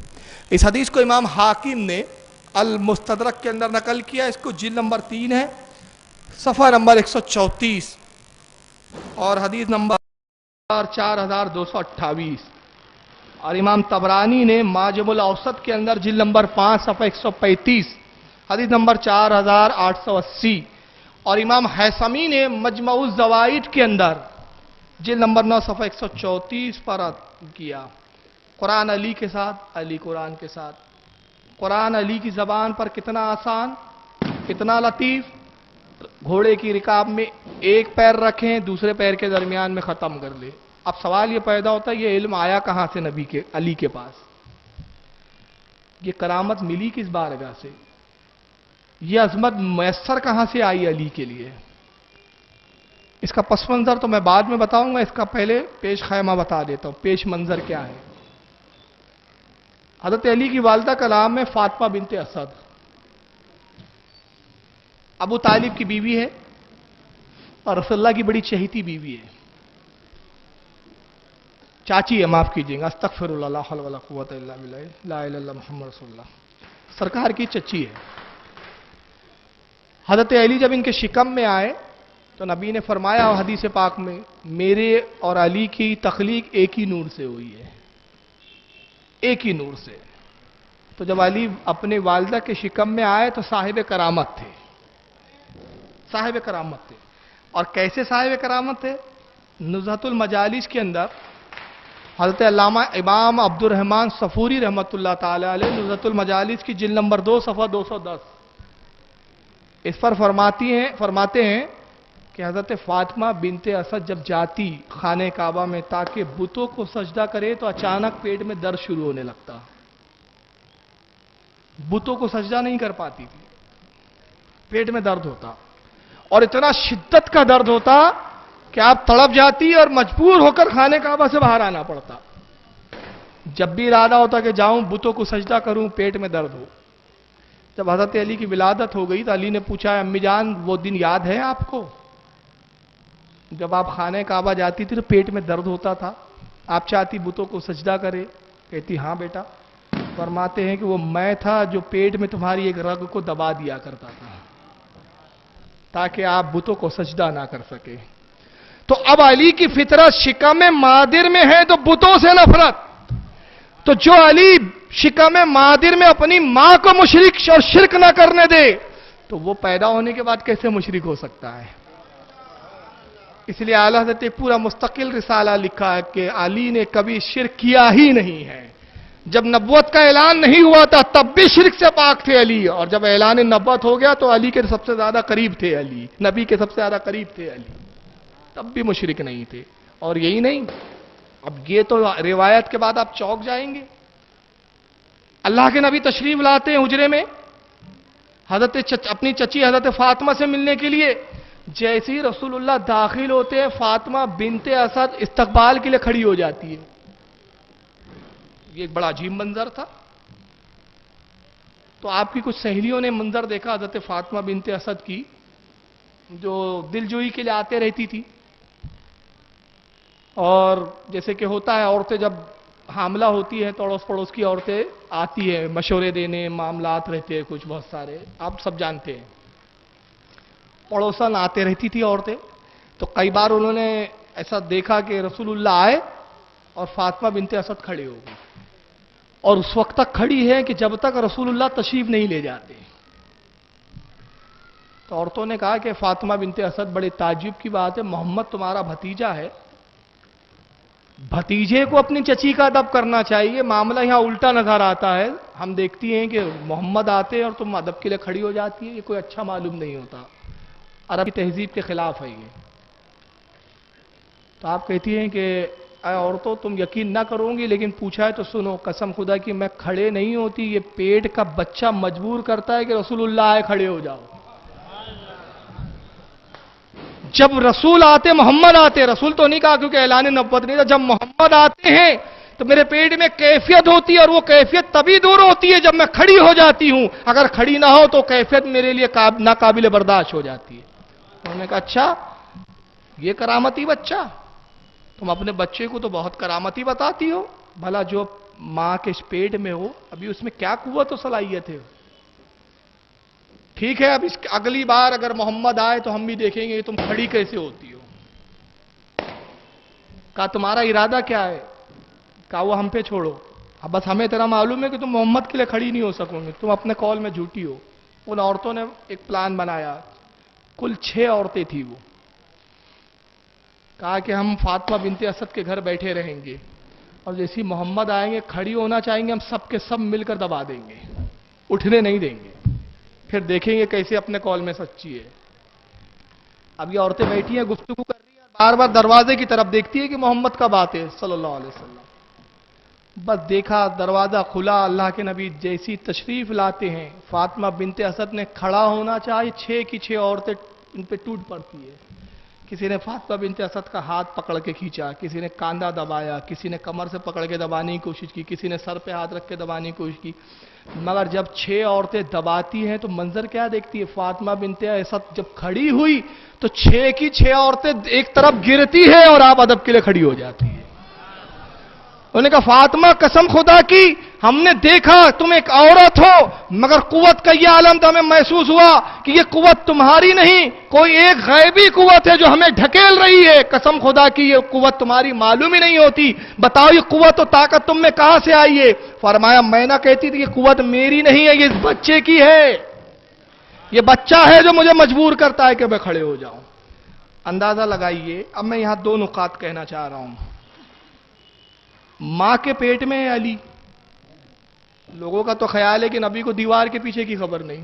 اس حدیث کو امام حاکم نے المستدرک کے اندر نقل کیا، اس کو جلد نمبر 3 ہے، صفحہ نمبر 134، اور حدیث نمبر 4228. اور امام طبرانی نے معجم الاوسط کے اندر جلد نمبر 5 صفحہ 135، حدیث نمبر 4880. اور امام حیثمی نے مجمع الزوائد کے اندر جلد نمبر 9 صفحہ 134 پر کیا. قرآن علی کے ساتھ، علی قرآن کے ساتھ. قرآن علی کی زبان پر کتنا آسان، کتنا لطیف. گھوڑے کی رکاب میں ایک پیر رکھیں، دوسرے پیر کے درمیان میں ختم کر لے. اب سوال یہ پیدا ہوتا ہے یہ علم آیا کہاں سے نبی کے، علی کے پاس؟ یہ کرامت ملی کس بارگاہ سے؟ یہ عظمت میسر کہاں سے آئی علی کے لیے؟ اس کا پس منظر تو میں بعد میں بتاؤں گا، اس کا پہلے پیش خیمہ بتا دیتا ہوں. پیش منظر کیا ہے؟ حضرت علی کی والدہ کا نام ہے فاطمہ بنت اسد، ابو طالب کی بیوی ہے اور رسول اللہ کی بڑی چہیتی بیوی ہے، چاچی ہے، معاف کیجیے گا، استغفر اللہ، لا حول ولا قوت الا باللہ، لا الہ الا اللہ محمد رسول اللہ، سرکار کی چچی ہے. حضرت علی جب ان کے شکم میں آئے تو نبی نے فرمایا حدیث پاک میں میرے اور علی کی تخلیق ایک ہی نور سے ہوئی ہے، ایک ہی نور سے. تو جب علی اپنے والدہ کے شکم میں آئے تو صاحب کرامت تھے، صاحب کرامت تھے. اور کیسے صاحب کرامت تھے؟ نزہۃ المجالس کے اندر حضرت علامہ امام عبد الرحمن صفوری رحمۃ اللہ تعالی علیہ نزہۃ المجالس کی جلد نمبر 2 صفحہ 210 اس پر فرماتے ہیں کہ حضرت فاطمہ بنت اسد جب جاتی خانہ کعبہ میں تاکہ بتوں کو سجدہ کرے تو اچانک پیٹ میں درد شروع ہونے لگتا، بتوں کو سجدہ نہیں کر پاتی تھی، پیٹ میں درد ہوتا، اور اتنا شدت کا درد ہوتا کہ آپ تڑپ جاتی اور مجبور ہو کر خانہ کعبہ سے باہر آنا پڑتا. جب بھی ارادہ ہوتا کہ جاؤں بتوں کو سجدہ کروں، پیٹ میں درد ہو. جب حضرت علی کی ولادت ہو گئی تو علی نے پوچھا امی جان وہ دن یاد ہے آپ کو جب آپ خانہ کعبہ جاتی تھی تو پیٹ میں درد ہوتا تھا، آپ چاہتی بتوں کو سجدہ کرے؟ کہتی ہاں بیٹا. فرماتے ہیں کہ وہ میں تھا جو پیٹ میں تمہاری ایک رگ کو دبا دیا کرتا تھا تاکہ آپ بتوں کو سجدہ نہ کر سکے. تو اب علی کی فطرت شکم مادر میں ہے تو بتوں سے نفرت. تو جو علی شکم مادر میں اپنی ماں کو مشرک اور شرک نہ کرنے دے تو وہ پیدا ہونے کے بعد کیسے مشرک ہو سکتا ہے؟ اس لیے اعلیٰ حضرت پورا مستقل رسالہ لکھا ہے کہ علی نے کبھی شرک کیا ہی نہیں ہے. جب نبوت کا اعلان نہیں ہوا تھا تب بھی شرک سے پاک تھے علی، اور جب اعلان نبوت ہو گیا تو علی کے سب سے زیادہ قریب تھے، علی نبی کے سب سے زیادہ قریب تھے علی، تب بھی مشرک نہیں تھے۔ اور یہی نہیں، اب یہ تو روایت کے بعد آپ چونک جائیں گے، اللہ کے نبی تشریف لاتے ہیں حجرے میں اپنی چچی حضرت فاطمہ سے ملنے کے لیے، جیسے ہی رسول اللہ داخل ہوتے ہیں فاطمہ بنت اسد استقبال کے لیے کھڑی ہو جاتی ہے۔ یہ ایک بڑا عجیب منظر تھا۔ تو آپ کی کچھ سہیلیوں نے منظر دیکھا حضرت فاطمہ بنت اسد کی، جو دلجوئی کے لیے آتے رہتی تھی، اور جیسے کہ ہوتا ہے عورتیں جب حاملہ ہوتی ہیں تو اڑوس پڑوس کی عورتیں آتی ہیں مشورے دینے، معاملات رہتے ہیں کچھ بہت سارے، آپ سب جانتے ہیں، پڑوسن آتے رہتی تھی عورتیں۔ تو کئی بار انہوں نے ایسا دیکھا کہ رسول اللہ آئے اور فاطمہ بنت اسد کھڑے ہو گئی، اور اس وقت تک کھڑی ہے کہ جب تک رسول اللہ تشریف نہیں لے جاتے۔ تو عورتوں نے کہا کہ فاطمہ بنت اسد بڑے تعجب کی بات ہے، محمد تمہارا بھتیجا ہے، بھتیجے کو اپنی چچی کا ادب کرنا چاہیے، معاملہ یہاں الٹا نظر آتا ہے، ہم دیکھتی ہیں کہ محمد آتے ہیں اور تم ادب کے لیے کھڑی ہو جاتی ہے، یہ کوئی اچھا معلوم نہیں ہوتا، عربی تہذیب کے خلاف ہے یہ۔ تو آپ کہتی ہیں کہ اے عورتوں تم یقین نہ کرو گی، لیکن پوچھا ہے تو سنو، قسم خدا کی میں کھڑے نہیں ہوتی، یہ پیٹ کا بچہ مجبور کرتا ہے کہ رسول اللہ آئے کھڑے ہو جاؤ۔ جب رسول آتے، محمد آتے، رسول تو نہیں کہا کیونکہ اعلان نبوت نہیں تھا، جب محمد آتے ہیں تو میرے پیٹ میں کیفیت ہوتی ہے، اور وہ کیفیت تبھی دور ہوتی ہے جب میں کھڑی ہو جاتی ہوں، اگر کھڑی نہ ہو تو کیفیت میرے لیے ناقابل برداشت ہو جاتی ہے۔ انہوں نے کہا اچھا یہ کرامتی بچہ، تم اپنے بچے کو تو بہت کرامتی بتاتی ہو، بھلا جو ماں کے پیٹ میں ہو ابھی اس میں کیا قوت و صلاحیت ہے؟ ٹھیک ہے، اب اگلی بار اگر محمد آئے تو ہم بھی دیکھیں گے کہ تم کھڑی کیسے ہوتی ہو۔ کہا تمہارا ارادہ کیا ہے؟ کہا وہ ہم پہ چھوڑو، اب بس ہمیں تیرا معلوم ہے کہ تم محمد کے لیے کھڑی نہیں ہو سکو گے، تم اپنے قول میں جھوٹی ہو۔ ان عورتوں نے ایک پلان بنایا، کل 6 عورتیں تھیں وہ، کہا کہ ہم فاطمہ بنت اسد کے گھر بیٹھے رہیں گے، اور جیسی محمد آئیں گے کھڑی ہونا چاہیں گے، ہم سب کے سب مل کر دبا دیں گے، اٹھنے نہیں دیں گے، پھر دیکھیں گے کیسے اپنے قول میں سچی ہے۔ اب یہ عورتیں بیٹھی ہیں گفتگو کر رہی ہیں، بار بار دروازے کی طرف دیکھتی ہے کہ محمد کب آتے ہیں صلی اللہ علیہ وسلم۔ بس دیکھا دروازہ کھلا، اللہ کے نبی جیسی تشریف لاتے ہیں، فاطمہ بنت اسد نے کھڑا ہونا چاہیے، 6 کی 6 عورتیں ان پہ ٹوٹ پڑتی ہے۔ کسی نے فاطمہ بنت اسد کا ہاتھ پکڑ کے کھینچا، کسی نے کاندھا دبایا، کسی نے کمر سے پکڑ کے دبانے کی کوشش کی، کسی نے سر پہ ہاتھ رکھ کے دبانے کی کوشش کی، مگر جب 6 عورتیں دباتی ہیں تو منظر کیا دیکھتی ہے؟ فاطمہ بنت اسد جب کھڑی ہوئی تو 6 کی 6 عورتیں ایک طرف گرتی ہیں اور آپ ادب کے لیے کھڑی ہو جاتی ہیں۔ انہوں نے کہا فاطمہ قسم خدا کی ہم نے دیکھا تم ایک عورت ہو، مگر قوت کا یہ عالم تو ہمیں محسوس ہوا کہ یہ قوت تمہاری نہیں، کوئی ایک غیبی قوت ہے جو ہمیں ڈھکیل رہی ہے، قسم خدا کی یہ قوت تمہاری معلوم ہی نہیں ہوتی، بتاؤ یہ قوت و طاقت تم میں کہاں سے آئی ہے؟ فرمایا میں نہ کہتی تھی کہ قوت میری نہیں ہے، یہ اس بچے کی ہے، یہ بچہ ہے جو مجھے مجبور کرتا ہے کہ میں کھڑے ہو جاؤں۔ اندازہ لگائیے، اب میں یہاں 2 نکات کہنا چاہ رہا ہوں۔ ماں کے پیٹ میں ہے علی، لوگوں کا تو خیال ہے کہ نبی کو دیوار کے پیچھے کی خبر نہیں،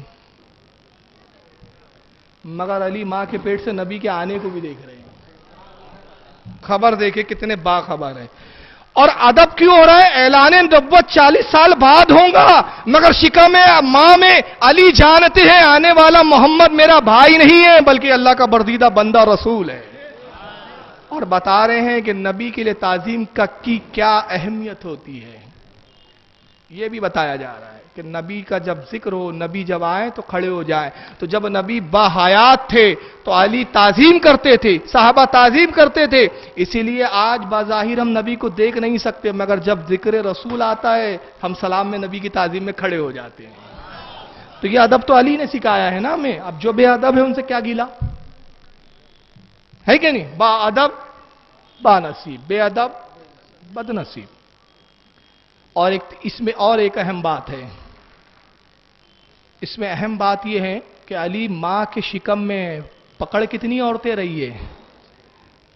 مگر علی ماں کے پیٹ سے نبی کے آنے کو بھی دیکھ رہے ہیں، خبر دیکھے کتنے باخبر ہے۔ اور ادب کیوں ہو رہا ہے؟ اعلان نبوت 40 سال بعد ہوگا، مگر شکم ماں میں علی جانتے ہیں آنے والا محمد میرا بھائی نہیں ہے بلکہ اللہ کا برگزیدہ بندہ رسول ہے، اور بتا رہے ہیں کہ نبی کے لیے تعظیم کی کیا اہمیت ہوتی ہے، یہ بھی بتایا جا رہا ہے کہ نبی کا جب ذکر ہو، نبی جب آئیں تو کھڑے ہو جائیں۔ تو جب نبی باحیات تھے تو علی تعظیم کرتے تھے، صحابہ تعظیم کرتے تھے، اسی لیے آج بظاہر ہم نبی کو دیکھ نہیں سکتے، مگر جب ذکر رسول آتا ہے ہم سلام میں نبی کی تعظیم میں کھڑے ہو جاتے ہیں۔ تو یہ ادب تو علی نے سکھایا ہے نا ہمیں، اب جو بے ادب ہے ان سے کیا گیلا ہے کہ نہیں؟ با ادب با نصیب، بے ادب بد نصیب۔ اور اس میں اور ایک اہم بات ہے، اس میں اہم بات یہ ہے کہ علی ماں کے شکم میں پکڑ کتنی عورتیں رہی ہے؟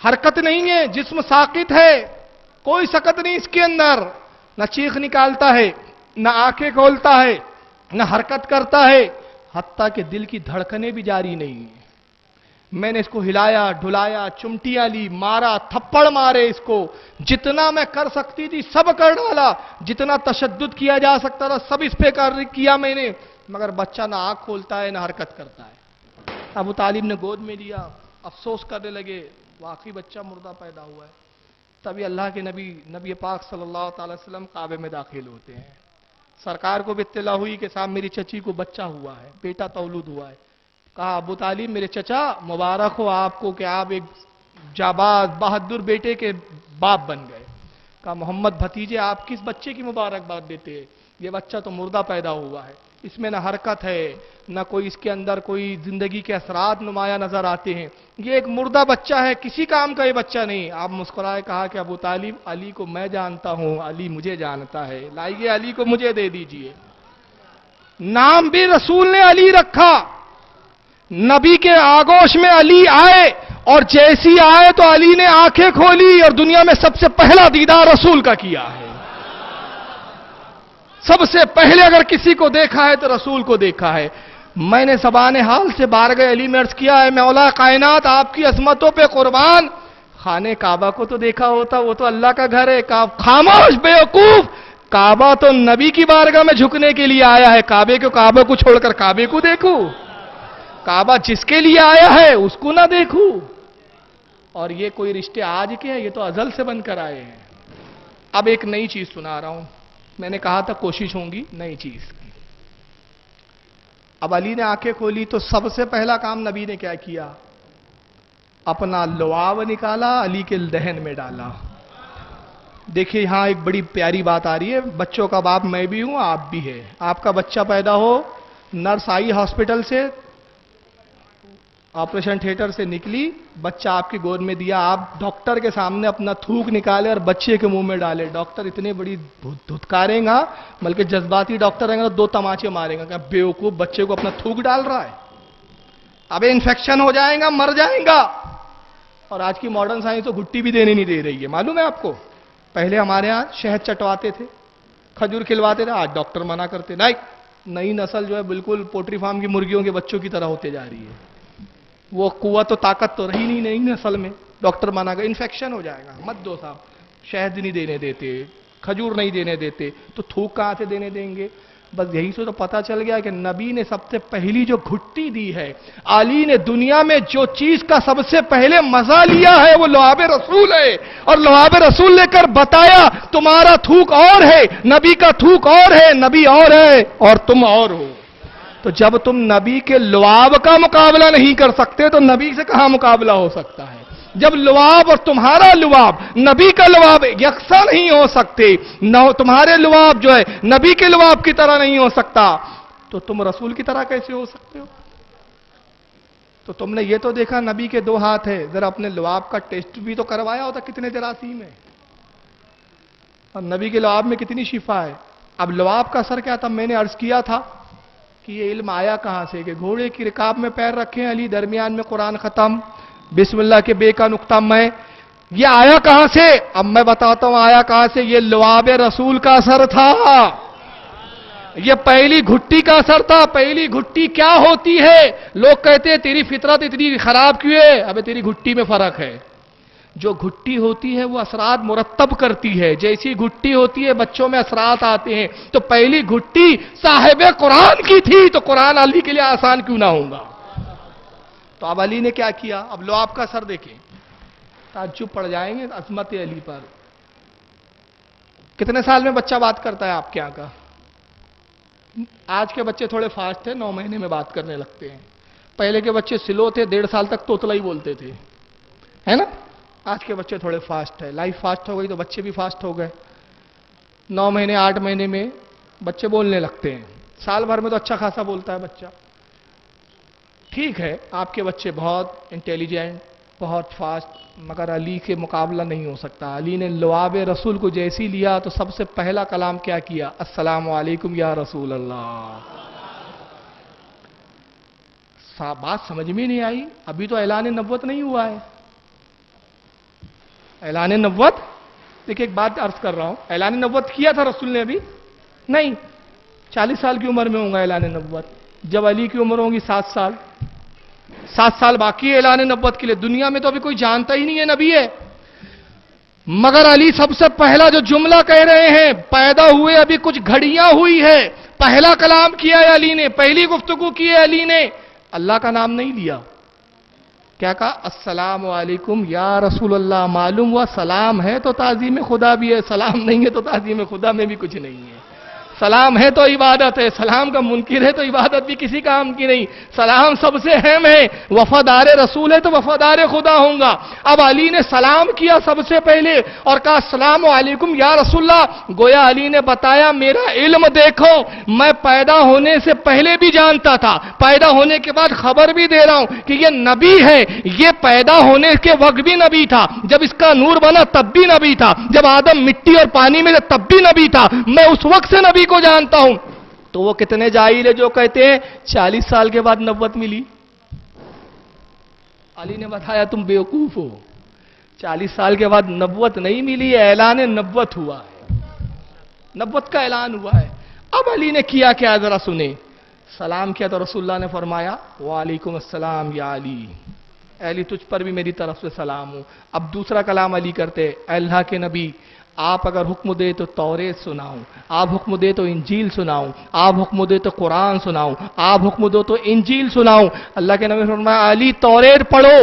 حرکت نہیں ہے، جسم ساکت ہے، کوئی سکت نہیں اس کے اندر، نہ چیخ نکالتا ہے، نہ آنکھیں کھولتا ہے، نہ حرکت کرتا ہے، حتیٰ کہ دل کی دھڑکنیں بھی جاری نہیں ہیں۔ میں نے اس کو ہلایا ڈھلایا، چمٹیاں لی، مارا، تھپڑ مارے اس کو، جتنا میں کر سکتی تھی سب کر ڈالا، جتنا تشدد کیا جا سکتا تھا سب اس پہ کیا میں نے، مگر بچہ نہ آنکھ کھولتا ہے نہ حرکت کرتا ہے۔ ابو طالب نے گود میں لیا، افسوس کرنے لگے، واقعی بچہ مردہ پیدا ہوا ہے۔ تبھی اللہ کے نبی پاک صلی اللہ تعالی وسلم کعبے میں داخل ہوتے ہیں۔ سرکار کو بھی اطلاع ہوئی کہ صاحب میری چچی کو بچہ ہوا ہے، بیٹا تولد ہوا ہے۔ کہا ابو طالب میرے چچا مبارک ہو آپ کو کہ آپ ایک جاباز بہادر بیٹے کے باپ بن گئے۔ کہا محمد بھتیجے آپ کس بچے کی مبارکباد دیتے ہیں؟ یہ بچہ تو مردہ پیدا ہوا ہے، اس میں نہ حرکت ہے، نہ کوئی اس کے اندر کوئی زندگی کے اثرات نمایاں نظر آتے ہیں، یہ ایک مردہ بچہ ہے، کسی کام کا یہ بچہ نہیں۔ آپ مسکرائے کہا کہ ابو طالب علی کو میں جانتا ہوں، علی مجھے جانتا ہے، لائیے علی کو مجھے دے دیجئے۔ نام بھی رسول نے علی رکھا، نبی کے آگوش میں علی آئے، اور جیسی آئے تو علی نے آنکھیں کھولی، اور دنیا میں سب سے پہلا دیدار رسول کا کیا ہے۔ سب سے پہلے اگر کسی کو دیکھا ہے تو رسول کو دیکھا ہے۔ میں نے زبان حال سے بارگاہ علی میں عرض کیا ہے مولا کائنات آپ کی عظمتوں پہ قربان، خانے کعبہ کو تو دیکھا ہوتا، وہ تو اللہ کا گھر ہے۔ خاموش بیوقوف، کعبہ تو نبی کی بارگاہ میں جھکنے کے لیے آیا ہے، کعبے کو چھوڑ کر کعبے کو دیکھوں؟ کعبہ جس کے لیے آیا ہے اس کو نہ دیکھوں؟ اور یہ کوئی رشتے آج کے ہیں، یہ تو ازل سے بن کر آئے ہیں۔ اب ایک نئی چیز سنا رہا ہوں، میں نے کہا تھا کوشش ہوں گی نئی چیز کی۔ اب علی نے آنکھیں کھولی تو سب سے پہلا کام نبی نے کیا کیا؟ اپنا لعاب نکالا، علی کے دہن میں ڈالا۔ دیکھیے یہاں ایک بڑی پیاری بات آ رہی ہے، بچوں کا باپ میں بھی ہوں آپ بھی ہے۔ آپ کا بچہ پیدا ہو، نرس آئی ہاسپٹل سے، آپریشن تھیٹر سے نکلی، بچہ آپ کی گود میں دیا، آپ ڈاکٹر کے سامنے اپنا تھوک نکالے اور بچے کے منہ میں ڈالے، ڈاکٹر اتنے بڑی دھتکارے گا، بلکہ جذباتی ڈاکٹر رہیں گا تو 2 تماچے مارے گا کہ بیوقوف بچے کو اپنا تھوک ڈال رہا ہے، اب انفیکشن ہو جائے گا، مر جائے گا۔ اور آج کی ماڈرن سائنس تو گھٹی بھی دینے نہیں دے رہی ہے، معلوم ہے آپ کو؟ پہلے ہمارے ہاں شہد چٹواتے تھے، کھجور کھلواتے تھے، آج ڈاکٹر منع کرتے نہیں، نئی نسل جو ہے بالکل پوٹری فارم کی مرغیوں کے بچوں کی طرح ہوتے جا رہی ہے، وہ قوت و طاقت تو رہی نہیں نئی نسل میں، ڈاکٹر منع کر انفیکشن ہو جائے گا، مت دو صاحب، شہد نہیں دینے دیتے، کھجور نہیں دینے دیتے، تو تھوک کہاں سے دینے دیں گے؟ بس یہی سے تو پتا چل گیا کہ نبی نے سب سے پہلی جو گھٹی دی ہے، علی نے دنیا میں جو چیز کا سب سے پہلے مزہ لیا ہے وہ لعاب رسول ہے، اور لعاب رسول لے کر بتایا تمہارا تھوک اور ہے، نبی کا تھوک اور ہے، نبی اور ہے اور تم اور ہو۔ تو جب تم نبی کے لعاب کا مقابلہ نہیں کر سکتے تو نبی سے کہاں مقابلہ ہو سکتا ہے؟ جب لعاب اور تمہارا لعاب نبی کا لعاب یکساں نہیں ہو سکتے، تمہارے لعاب جو ہے نبی کے لعاب کی طرح نہیں ہو سکتا، تو تم رسول کی طرح کیسے ہو سکتے ہو؟ تو تم نے یہ تو دیکھا نبی کے 2 ہاتھ ہے، ذرا اپنے لعاب کا ٹیسٹ بھی تو کروایا ہوتا کتنے جراثیم ہے، اور نبی کے لعاب میں کتنی شفا ہے۔ اب لعاب کا اثر کیا تھا؟ میں نے عرض کیا تھا کہ یہ علم آیا کہاں سے کہ گھوڑے کی رکاب میں پیر رکھے علی، درمیان میں قرآن ختم، بسم اللہ کے بے کا نقطہ میں، یہ آیا کہاں سے؟ اب میں بتاتا ہوں آیا کہاں سے، یہ لعاب رسول کا اثر تھا، یہ پہلی گھٹی کا اثر تھا۔ پہلی گھٹی کیا ہوتی ہے؟ لوگ کہتے ہیں تیری فطرت اتنی خراب کیوں ہے؟ ابے تیری گھٹی میں فرق ہے، جو گھٹی ہوتی ہے وہ اثرات مرتب کرتی ہے، جیسی گھٹی ہوتی ہے بچوں میں اثرات آتے ہیں، تو پہلی گھٹی صاحب قرآن کی تھی تو قرآن علی کے لیے آسان کیوں نہ ہوگا؟ تو اب علی نے کیا کیا؟ اب لعاب کا اثر دیکھیں، تعجب پڑ جائیں گے عظمت علی پر۔ کتنے سال میں بچہ بات کرتا ہے آپ کے یہاں کا؟ آج کے بچے تھوڑے فاسٹ ہیں، 9 مہینے میں بات کرنے لگتے ہیں، پہلے کے بچے سلو تھے، 1.5 سال تک توتلا ہی بولتے تھے، ہے نا؟ آج کے بچے تھوڑے فاسٹ ہیں، لائف فاسٹ ہو گئی تو بچے بھی فاسٹ ہو گئے، 9 مہینے 8 مہینے میں بچے بولنے لگتے ہیں، سال بھر میں تو اچھا خاصا بولتا ہے بچہ۔ ٹھیک ہے آپ کے بچے بہت انٹیلیجنٹ، بہت فاسٹ، مگر علی کے مقابلہ نہیں ہو سکتا۔ علی نے لعاب رسول کو جیسی لیا تو سب سے پہلا کلام کیا کیا؟ السلام علیکم یا رسول اللہ۔ بات سمجھ میں نہیں آئی؟ ابھی تو اعلان نبوت نہیں ہوا ہے، اعلان نبوت. دیکھیں ایک بات عرض کر رہا ہوں, اعلان نبوت کیا تھا رسول نے ابھی نہیں. 40 سال کی عمر میں ہوں گا اعلان نبوت. جب علی کی عمر ہوگی 7 سال, 7 سال باقی ہے اعلان نبوت کے لیے. دنیا میں تو ابھی کوئی جانتا ہی نہیں ہے نبی ہے, مگر علی سب سے پہلا جو جملہ کہہ رہے ہیں, پیدا ہوئے ابھی کچھ گھڑیاں ہوئی ہے, پہلا کلام کیا ہے علی نے, پہلی گفتگو کی ہے علی نے, اللہ کا نام نہیں لیا. کیا کہا؟ السلام علیکم یا رسول اللہ. معلوم ہوا سلام ہے تو تعظیم خدا بھی ہے, سلام نہیں ہے تو تعظیم خدا میں بھی کچھ نہیں ہے. سلام ہے تو عبادت ہے, سلام کا منکر ہے تو عبادت بھی کسی کام کی نہیں. سلام سب سے اہم ہے. وفادار رسول ہے تو وفادار خدا ہوں گا. اب علی نے سلام کیا سب سے پہلے اور کہا السلام علیکم یا رسول اللہ. گویا علی نے بتایا میرا علم دیکھو, میں پیدا ہونے سے پہلے بھی جانتا تھا, پیدا ہونے کے بعد خبر بھی دے رہا ہوں کہ یہ نبی ہے. یہ پیدا ہونے کے وقت بھی نبی تھا, جب اس کا نور بنا تب بھی نبی تھا, جب آدم مٹی اور پانی میں تب بھی نبی تھا. میں اس وقت سے نبی کو جانتا ہوں. تو وہ کتنے جاہل ہے جو کہتے ہیں 40 سال کے بعد نبوت ملی. علی نے بتایا تم بیوقوف ہو, 40 سال کے بعد نبوت نہیں ملی ہے, اعلان نبوت ہوا ہے, نبوت کا اعلان ہوا ہے. اب علی نے کیا کیا ذرا سنیں. سلام کیا تو رسول اللہ نے فرمایا وعلیکم السلام یا علی, علی تجھ پر بھی میری طرف سے سلام ہو. اب دوسرا کلام علی کرتے, اے اللہ کے نبی آپ اگر حکم دے تو توریت سناؤں, آپ حکم دے تو انجیل سناؤں, آپ حکم دے تو قرآن سناؤں, آپ حکم دو تو انجیل سناؤں. اللہ کے نبی نے فرمایا علی توریت پڑھو.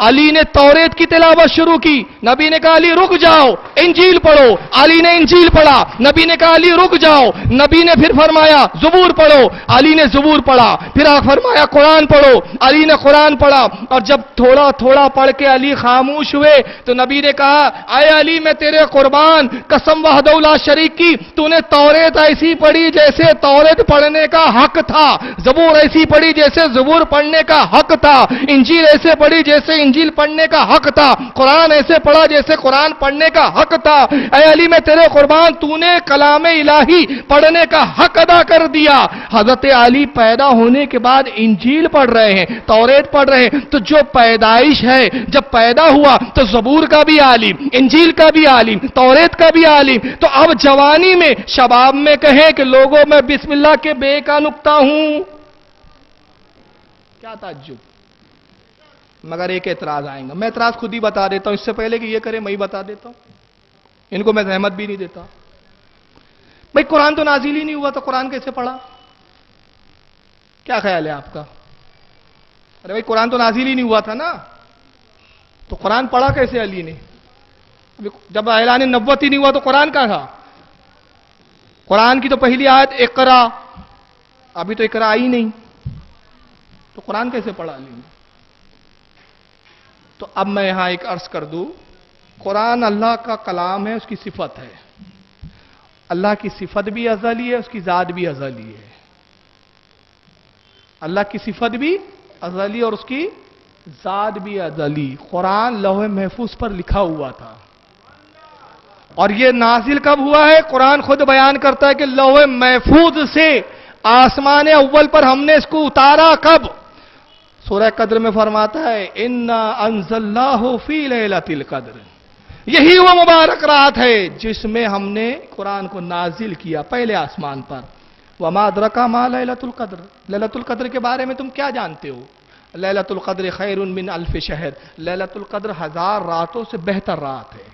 علی نے توریت کی تلاوت شروع کی. نبی نے کہا علی رک جاؤ, انجیل پڑھو. علی نے انجیل پڑھا. نبی نے کہا علی رک جاؤ. نبی نے پھر فرمایا زبور پڑھو. علی نے زبور پڑھا. پھر فرمایا قرآن پڑھو. علی نے قرآن پڑھا. اور جب تھوڑا تھوڑا پڑھ کے علی خاموش ہوئے تو نبی نے کہا اے علی میں تیرے قربان, قسم وحدہ لا شریک کی, تو نے توریت ایسی پڑھی جیسے توریت پڑھنے کا حق تھا, زبور ایسی پڑھی جیسے زبور پڑھنے کا حق تھا, انجیل ایسے پڑھی جیسے انجیل پڑھنے کا حق تھا, قرآن ایسے پڑھا جیسے قرآن پڑھنے کا حق تھا. اے علی میں تیرے قربان, تو نے کلام الہی پڑھنے کا حق ادا کر دیا. حضرت علی پیدا ہونے کے بعد انجیل پڑھ رہے ہیں, توریت پڑھ رہے ہیں. تو جو پیدائش ہے, جب پیدا ہوا تو زبور کا بھی عالم, انجیل کا بھی عالم, توریت کا بھی عالم. تو اب جوانی میں شباب میں کہیں کہ لوگوں میں بسم اللہ کے بے کا نکتہ ہوں, کیا تعجب. مگر ایک اعتراض آئیں گا, میں اعتراض خود ہی بتا دیتا ہوں, اس سے پہلے کہ یہ کرے میں ہی بتا دیتا ہوں, ان کو میں زحمت بھی نہیں دیتا. بھئی قرآن تو نازل ہی نہیں ہوا تو قرآن کیسے پڑھا؟ کیا خیال ہے آپ کا؟ ارے بھئی قرآن تو نازل ہی نہیں ہوا تھا نا, تو قرآن پڑھا کیسے علی نے؟ جب اعلان نبوت ہی نہیں ہوا تو قرآن کہاں تھا؟ قرآن کی تو پہلی آیت اقرا, ابھی تو اقرا آئی نہیں, تو قرآن کیسے پڑھا علی نے؟ تو اب میں یہاں ایک عرض کر دوں, قرآن اللہ کا کلام ہے, اس کی صفت ہے. اللہ کی صفت بھی ازلی ہے, اس کی ذات بھی ازلی ہے. اللہ کی صفت بھی ازلی اور اس کی ذات بھی ازلی. قرآن لوح محفوظ پر لکھا ہوا تھا, اور یہ نازل کب ہوا ہے؟ قرآن خود بیان کرتا ہے کہ لوح محفوظ سے آسمان اول پر ہم نے اس کو اتارا. کب؟ سورہ قدر میں فرماتا ہے انا انزلناہ فی لیلۃ القدر, یہی وہ مبارک رات ہے جس میں ہم نے قرآن کو نازل کیا پہلے آسمان پر. وما ادراک ما لیلۃ القدر, لیلۃ القدر کے بارے میں تم کیا جانتے ہو؟ لیلۃ القدر خیر من الف شہر, لیلۃ القدر 1000 راتوں سے بہتر رات ہے.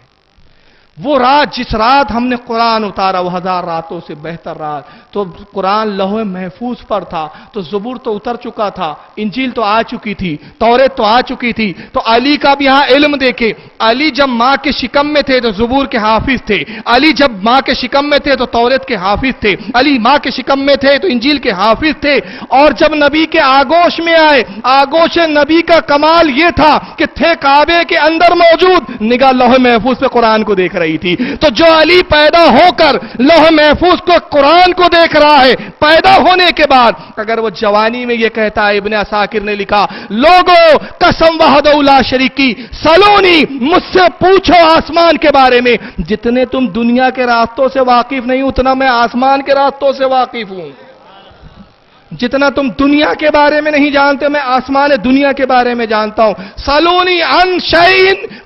وہ رات جس رات ہم نے قرآن اتارا وہ 1000 راتوں سے بہتر رات. تو قرآن لوح محفوظ پر تھا, تو زبور تو اتر چکا تھا, انجیل تو آ چکی تھی, توریت تو آ چکی تھی. تو علی کا بھی یہاں علم دیکھے, علی جب ماں کے شکم میں تھے تو زبور کے حافظ تھے, علی جب ماں کے شکم میں تھے تو توریت کے حافظ تھے, علی ماں کے شکم میں تھے تو انجیل کے حافظ تھے. اور جب نبی کے آگوش میں آئے, آگوش نبی کا کمال یہ تھا کہ تھے کعبے کے اندر موجود, نگاہ لوح محفوظ پہ قرآن کو دیکھ رہی تھی. تو جو علی پیدا ہو کر لوح محفوظ کو قرآن کو دیکھ رہا ہے, پیدا ہونے کے بعد اگر وہ جوانی میں یہ کہتا ہے, ابن عساکر نے لکھا, لوگوں قسم وحدہ لا شریک کی, سلونی مجھ سے پوچھو آسمان کے بارے میں, جتنے تم دنیا کے راستوں سے واقف نہیں اتنا میں آسمان کے راستوں سے واقف ہوں. جتنا تم دنیا کے بارے میں نہیں جانتے میں آسمان دنیا کے بارے میں جانتا ہوں. سلونی عن شیء,